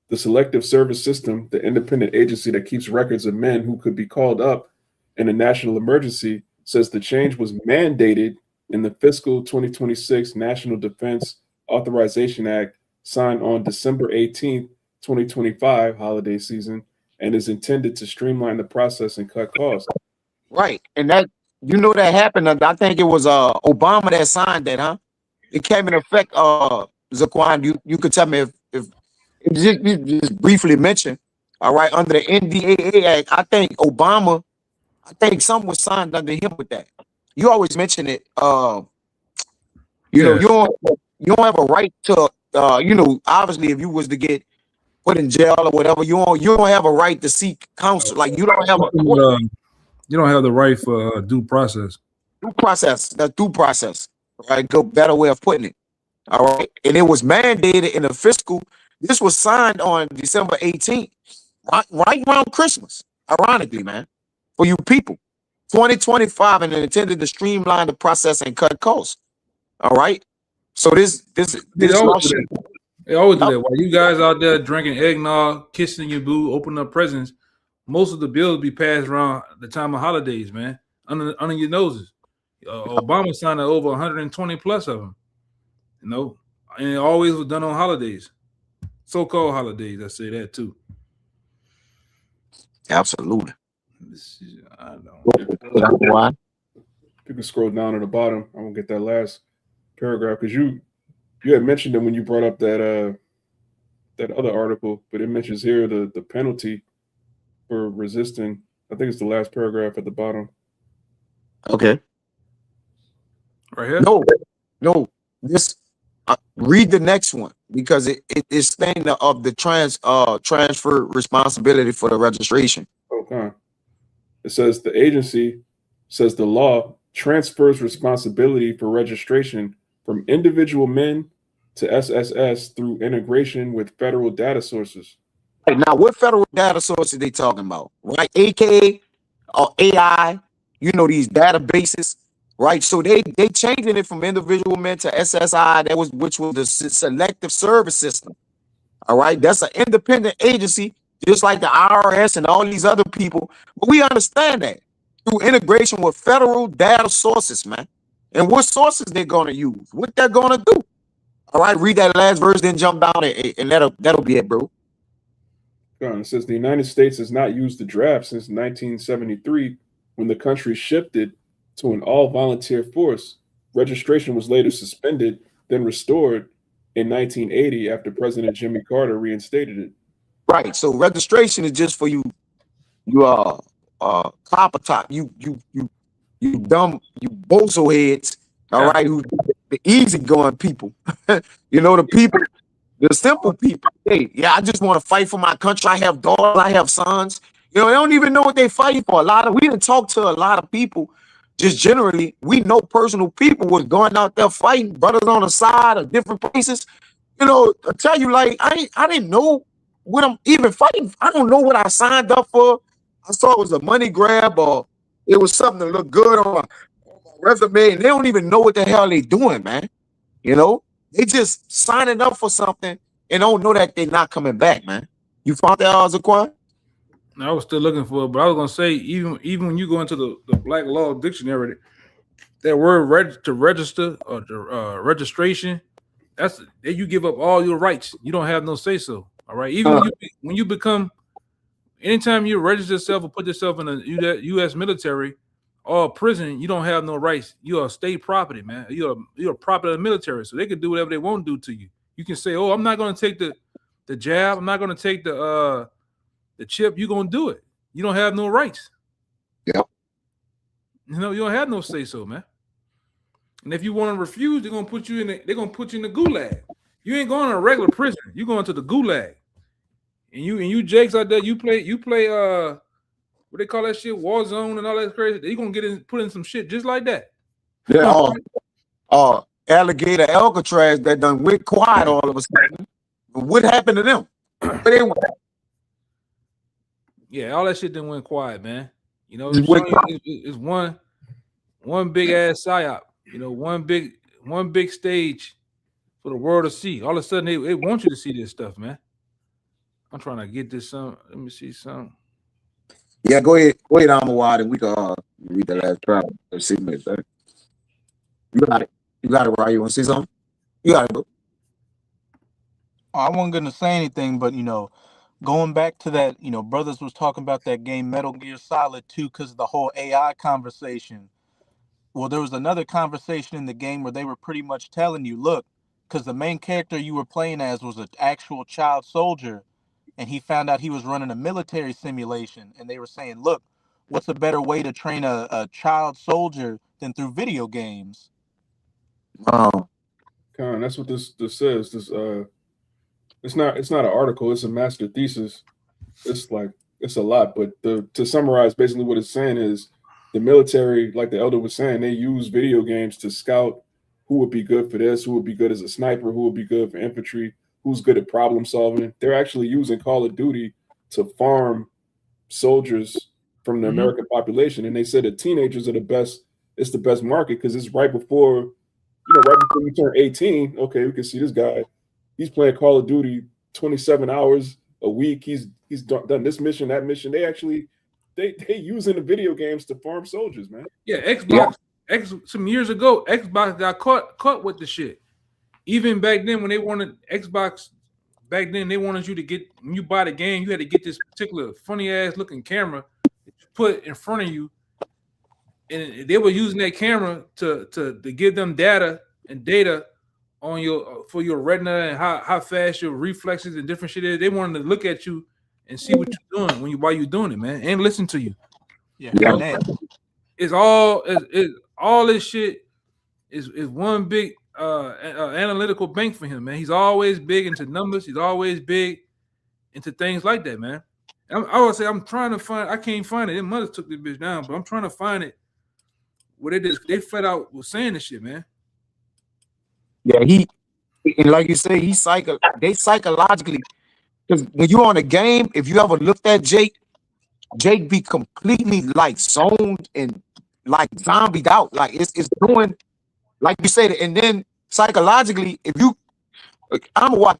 The Selective Service System, the independent agency that keeps records of men who could be called up in a national emergency, says the change was mandated in the fiscal 2026 National Defense Authorization Act signed on December 18th, 2025 holiday season, and is intended to streamline the process and cut costs. Right. And that that happened. I think it was Obama that signed that, huh? It came in effect, Zaquan. You could tell me if just briefly mention all right, under the NDAA Act. I think something was signed under him with that. You always mention it. You know, Yeah. you don't have a right to, you know, obviously if you was to get put in jail or whatever, you don't have a right to seek counsel. Like you don't have a You don't have the right for due process. due process. That's due process. Right, good better way of putting it. All right, and it was mandated in the fiscal. This was signed on December 18th, right around Christmas. Ironically, man, for you people, 2025, and it intended to streamline the process and cut costs. All right, so this They law always do should- that. They always do that. While you guys out there drinking eggnog, kissing your boo, opening up presents, most of the bills be passed around the time of holidays, man, under your noses. Obama signed over 120 plus of them, you know, and it always was done on holidays, so-called holidays. I say that too. absolutely. I don't. Why? You can scroll down to the bottom. I won't get that last paragraph because you had mentioned it when you brought up that other article, but it mentions here the penalty for resisting. I think it's the last paragraph at the bottom. Okay. Right here. No. This read the next one because it is saying of the transfer responsibility for the registration. Okay. It says the agency says the law transfers responsibility for registration from individual men to SSS through integration with federal data sources. Right, now, what federal data sources they talking about? Right, AKA or AI, you know, these databases, right? So they changing it from individual men to SSI, which was the Selective Service System. All right, that's an independent agency, just like the IRS and all these other people. But we understand that through integration with federal data sources, man. And what sources they're gonna use, what they're gonna do. All right, read that last verse, then jump down and that'll be it, bro. It says the United States has not used the draft since 1973 when the country shifted to an all-volunteer force. Registration was later suspended, then restored in 1980 after President Jimmy Carter reinstated it. Right. So registration is just for you copper top, you dumb, you bozo heads, all right, who the easygoing people. You know, the people, the simple people. Hey, yeah, I just want to fight for my country. I have daughters, I have sons. You know, they don't even know what they fighting for. We didn't talk to a lot of people. Just generally, we know personal people was going out there fighting, brothers on the side of different places. You know, I tell you, like, I didn't know what I'm even fighting. I don't know what I signed up for. I saw it was a money grab or it was something to look good on my resume, and they don't even know what the hell they doing, man. You know, they just signing up for something and don't know that they're not coming back, man. You found that, Zaquan? I was still looking for it, but I was gonna say even when you go into the Black Law Dictionary, that word to register or the registration, that's that you give up all your rights. You don't have no say so. All right. Even when you become, anytime you register yourself or put yourself in the U.S. military or prison, you don't have no rights. You are state property, man. You're a property of the military, so they can do whatever they want to do to you. You can say, "Oh, I'm not going to take the jab. I'm not going to take the chip." You're going to do it. You don't have no rights. Yep. You know, you don't have no say so, man. And if you want to refuse, they're gonna put you in the gulag. You ain't going to a regular prison. You're going to the gulag. And you Jakes out there, you play what they call that shit, Warzone and all that crazy. You're gonna put in some shit just like that. Yeah. Alligator Alcatraz that done went quiet all of a sudden. What happened to them? Where they went? Yeah, all that shit didn't went quiet, man. You know, Just went it's one big ass psyop. You know, one big stage for the world to see. All of a sudden, they want you to see this stuff, man. I'm trying to get this some. Let me see some. Yeah, go ahead, Amawad, and we can read the last part. Let's see what that. You got it, right? You want to say something? You got it, bro. I wasn't gonna say anything, but you know, going back to that, you know, brothers was talking about that game Metal Gear Solid 2 because of the whole AI conversation. Well, there was another conversation in the game where they were pretty much telling you, look, because the main character you were playing as was an actual child soldier. and he found out he was running a military simulation, and they were saying, look, what's a better way to train a child soldier than through video games? That's what this says. This it's not an article, it's a master thesis. It's a lot, but to summarize, basically what it's saying is the military, like the elder was saying, they use video games to scout who would be good for this, who would be good as a sniper, who would be good for infantry, who's good at problem solving. They're actually using Call of Duty to farm soldiers from the American population, and they said that teenagers are the best. It's the best market because it's right before you turn 18. Okay, we can see this guy. He's playing Call of Duty 27 hours a week. He's done this mission, that mission. They using the video games to farm soldiers, man. Yeah, Xbox. Some years ago, Xbox got caught with the shit. Even back then, when they wanted Xbox, back then they wanted you to get, when you buy the game, you had to get this particular funny ass looking camera that you put in front of you, and they were using that camera to give them data on for your retina and how fast your reflexes and different shit is. They wanted to look at you and see what you're doing while you're doing it, man, and listen to you. Yeah, It's all this shit is one big analytical bank for him, man. He's always big into numbers. He's always big into things like that, man. I would say I'm trying to find. I can't find it. Their mother took this bitch down, but I'm trying to find it where they flat out was saying this shit, man. Yeah, and like you say, they psychologically, because when you're on a game, if you ever looked at Jake be completely like zoned and like zombied out. Like it's doing, like you said, and then psychologically, if you,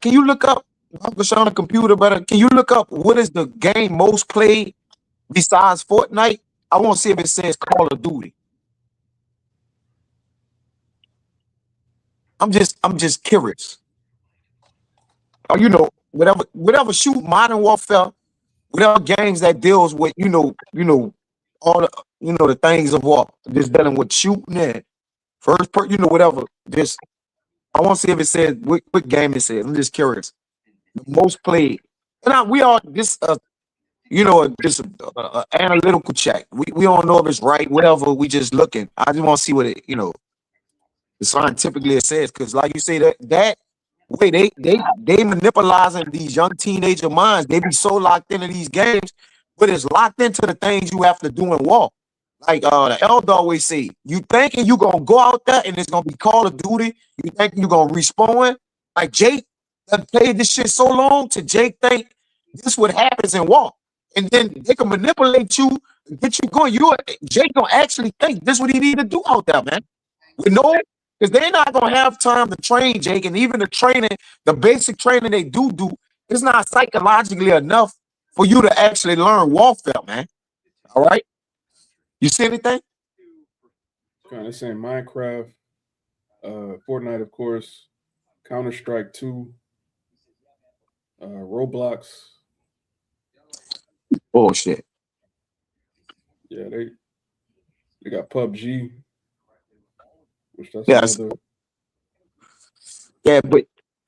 can you look up, I'm on a computer, but can you look up what is the game most played besides Fortnite? I want to see if it says Call of Duty. I'm just curious. Or whatever shoot, Modern Warfare, whatever games that deals with all the the things of war, just dealing with shooting and first person, whatever. Just I want to see if it says what game it says. I'm just curious. The most played, and we are just analytical check. We don't know if it's right, whatever. We just looking. I just want to see what it scientifically it says, because like you say that way they monopolizing these young teenager minds. They be so locked into these games, but it's locked into the things you have to do in war. Like the elder always say, you thinking you gonna go out there and it's gonna be Call of Duty, you think you gonna respawn. Like Jake done played this shit so long to Jake think this what happens in war, and then they can manipulate you and get you going. Jake gonna actually think this what he need to do out there, man. Because they're not gonna have time to train Jake, and even the training, the basic training they do, it's not psychologically enough for you to actually learn warfare, man. All right, you see anything? They're saying Minecraft, Fortnite, of course, Counter-Strike 2, Roblox. Bullshit. Yeah, they got PUBG. Yeah, but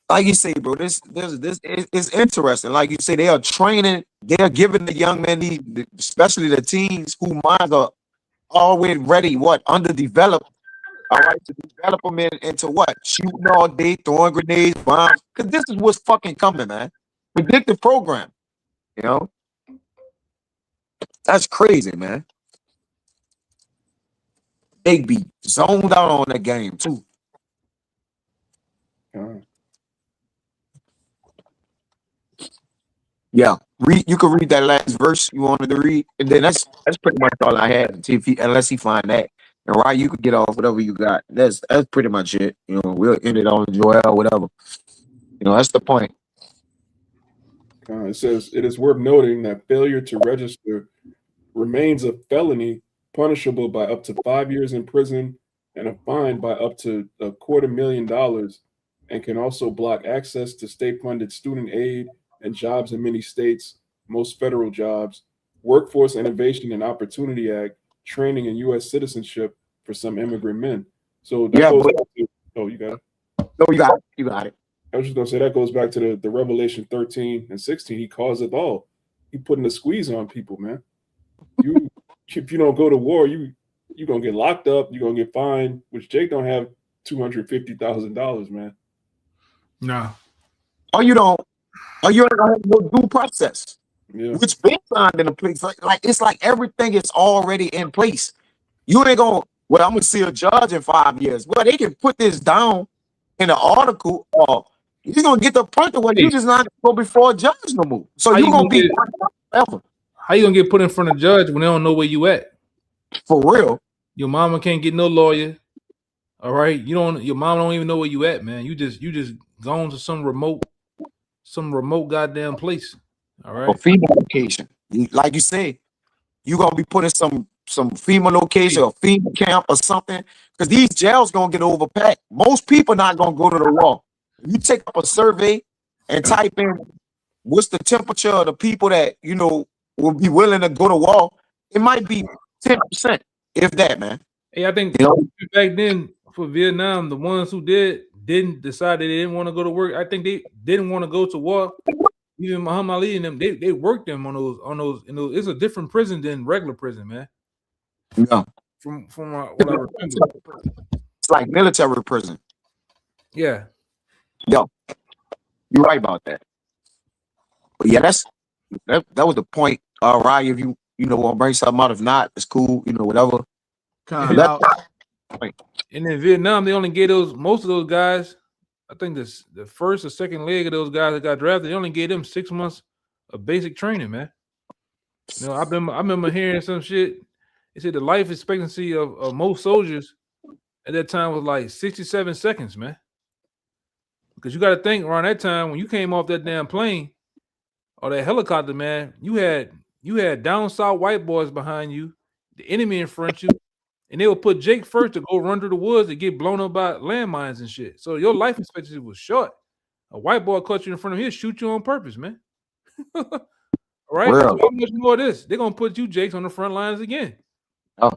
like you say, bro, this is interesting. Like you say, they are training, they are giving the young men, especially the teens, whose minds are already ready, underdeveloped. All right, to develop them into what? Shooting all day, throwing grenades, bombs. Because this is what's fucking coming, man. Predictive program. That's crazy, man. They be zoned out on that game too. Yeah, you can read that last verse you wanted to read, and then that's pretty much all I had. Unless he find that, and right, you could get off whatever you got. That's pretty much it. We'll end it on Joel or whatever. That's the point. It says it is worth noting that failure to register remains a felony punishable by up to 5 years in prison and a fine by up to $250,000, and can also block access to state-funded student aid and jobs in many states, most federal jobs, Workforce Innovation and Opportunity Act, training and U.S. citizenship for some immigrant men. So that goes back to, you got it? No, you got it. I was just gonna say that goes back to the Revelation 13 and 16. He causeth all. He putting a squeeze on people, man. You if you don't go to war, you gonna get locked up. You are gonna get fined. Which Jake don't have $250,000, man. No. Or you don't have no due process. Yeah. Which been signed in a place. Like it's like everything is already in place. You ain't gonna, well, I'm gonna see a judge in 5 years. Well, they can put this down in an article, or you're gonna get the point where you just not gonna go before a judge no more. So How you're you gonna gonna be get- forever. How you gonna get put in front of a judge when they don't know where you at? For real. Your mama can't get no lawyer. All right. Your mom don't even know where you at, man. You just gone to some remote goddamn place. All Or right. FEMA location. Like you say, you're gonna be put in some FEMA location or FEMA camp or something. Because these jails gonna get overpacked. Most people not gonna go to the wall. You take up a survey and type in what's the temperature of the people that will be willing to go to wall, it might be 10%, if that, man. Hey, I think back then for Vietnam, the ones who didn't decide they didn't want to go to work. I think they didn't want to go to war. Even Muhammad Ali and them, they worked them on those. It's a different prison than regular prison, man. Yeah. From what I remember. It's like military prison. Yeah. Yo, you're right about that. But yeah, that was the point. Right, if you want to bring something out, if not, it's cool. Whatever. And in Vietnam, they only gave most of those guys. I think the first or second leg of those guys that got drafted, they only gave them 6 months of basic training, man. I remember hearing some shit. They said the life expectancy of most soldiers at that time was like 67 seconds, man. Because you got to think around that time when you came off that damn plane or that helicopter, man, you had down south white boys behind you, the enemy in front of you, and they would put Jake first to go run through the woods and get blown up by landmines and shit. So your life expectancy was short. A white boy caught you in front of him, he'll shoot you on purpose, man. All right? Well, So how much more of this? They're gonna put you, Jakes, on the front lines again. Oh.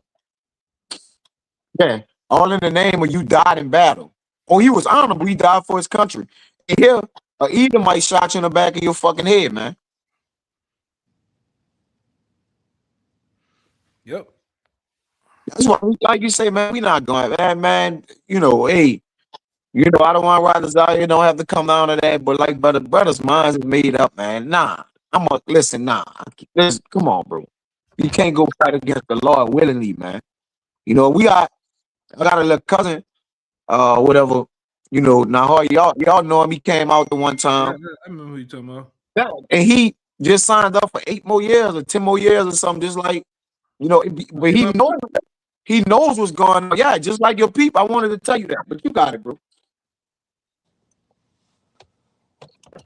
Yeah. All in the name of you died in battle. Oh, he was honorable. He died for his country. And here, an Edomite shot you in the back of your fucking head, man. Yep. That's why, like you say, man, we not going, man. Hey, I don't want riders out here, don't have to come down to that. But like, brothers' minds is made up, man. Nah, listen, come on, bro. You can't go fight against the Lord willingly, man. I got a little cousin, whatever. Now y'all know him. He came out the one time. I remember who you talking about. Yeah, and he just signed up for 8 more years or 10 more years or something. Just like, but he knows what's going on. Yeah, just like your people. I wanted to tell you that, but you got it, bro.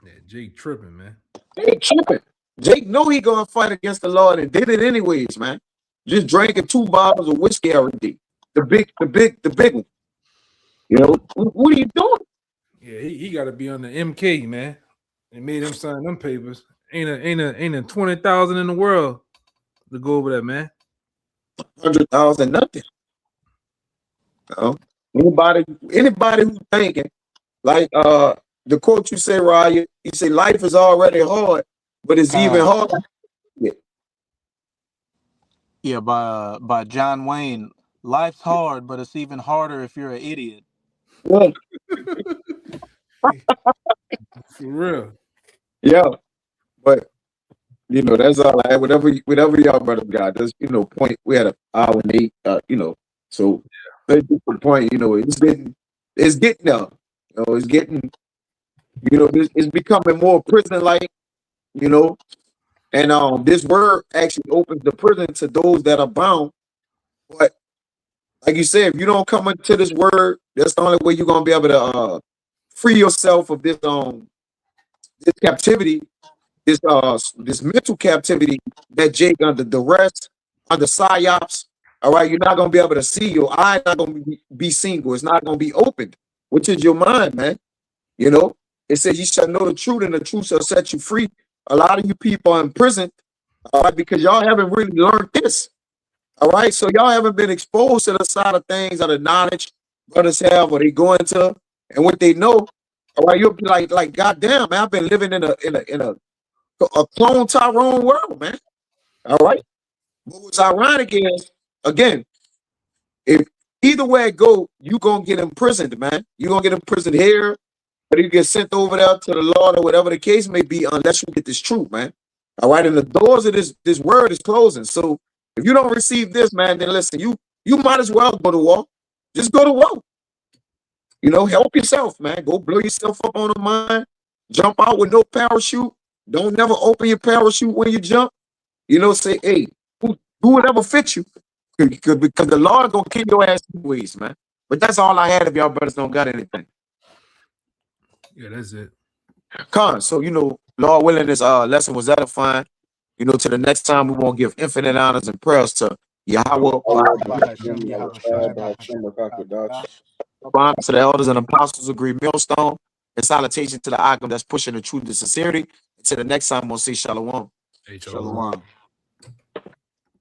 Yeah, Jake tripping, man. Jake tripping. Jake know he gonna fight against the Lord and did it anyways, man. Just drinking 2 bottles of whiskey every day. The big one. What are you doing? Yeah, he got to be on the MK, man. They made him sign them papers. Ain't a 20,000 in the world to go over that, man. 100,000, nothing. Anybody who's thinking like the quote you say, Ryan, you say life is already hard, but it's even harder. Yeah, by John Wayne. Life's hard, but it's even harder if you're an idiot. Yeah. For real. Yeah, but that's all I had. Whatever y'all brothers got. Just point. We had an hour and 8. So that's the point. It's getting there. It's getting. It's becoming more prison-like. And this word actually opens the prison to those that are bound. But like you said, if you don't come into this word, that's the only way you're gonna be able to free yourself of this captivity, this mental captivity that Jake under duress, under psyops. All right, you're not gonna be able to see. Your eye not gonna be single. It's not gonna be opened, which is your mind, man. It says you shall know the truth, and the truth shall set you free. A lot of you people are in prison, all right, because y'all haven't really learned this. All right, so y'all haven't been exposed to the side of things, or the knowledge brothers have, or they go into, and what they know. All right, you'll be like, goddamn, man, I've been living in a clone Tyrone world, man. All right. But what's ironic is, again, if either way it go, you gonna get imprisoned, man. You gonna get imprisoned here, or you get sent over there to the Lord, or whatever the case may be, unless you get this truth, man. All right, and the doors of this word is closing. So if you don't receive this, man, then listen, you might as well go to war. Just go to war. You know, help yourself, man. Go blow yourself up on the mine. Jump out with no parachute. Don't never open your parachute when you jump. You know, say, hey, do whatever fits you. Because the Lord gonna kill your ass anyways, man. But that's all I had if y'all brothers don't got anything. Yeah, that's it. So, you know, Lord willing, this lesson was edifying. You know, to the next time, we won't give infinite honors and prayers to Yahweh, to the elders and apostles of Great Millstone, and salutation to the Agam that's pushing the truth to sincerity. Until the next time, we'll say Shalom. Hey, Shalom.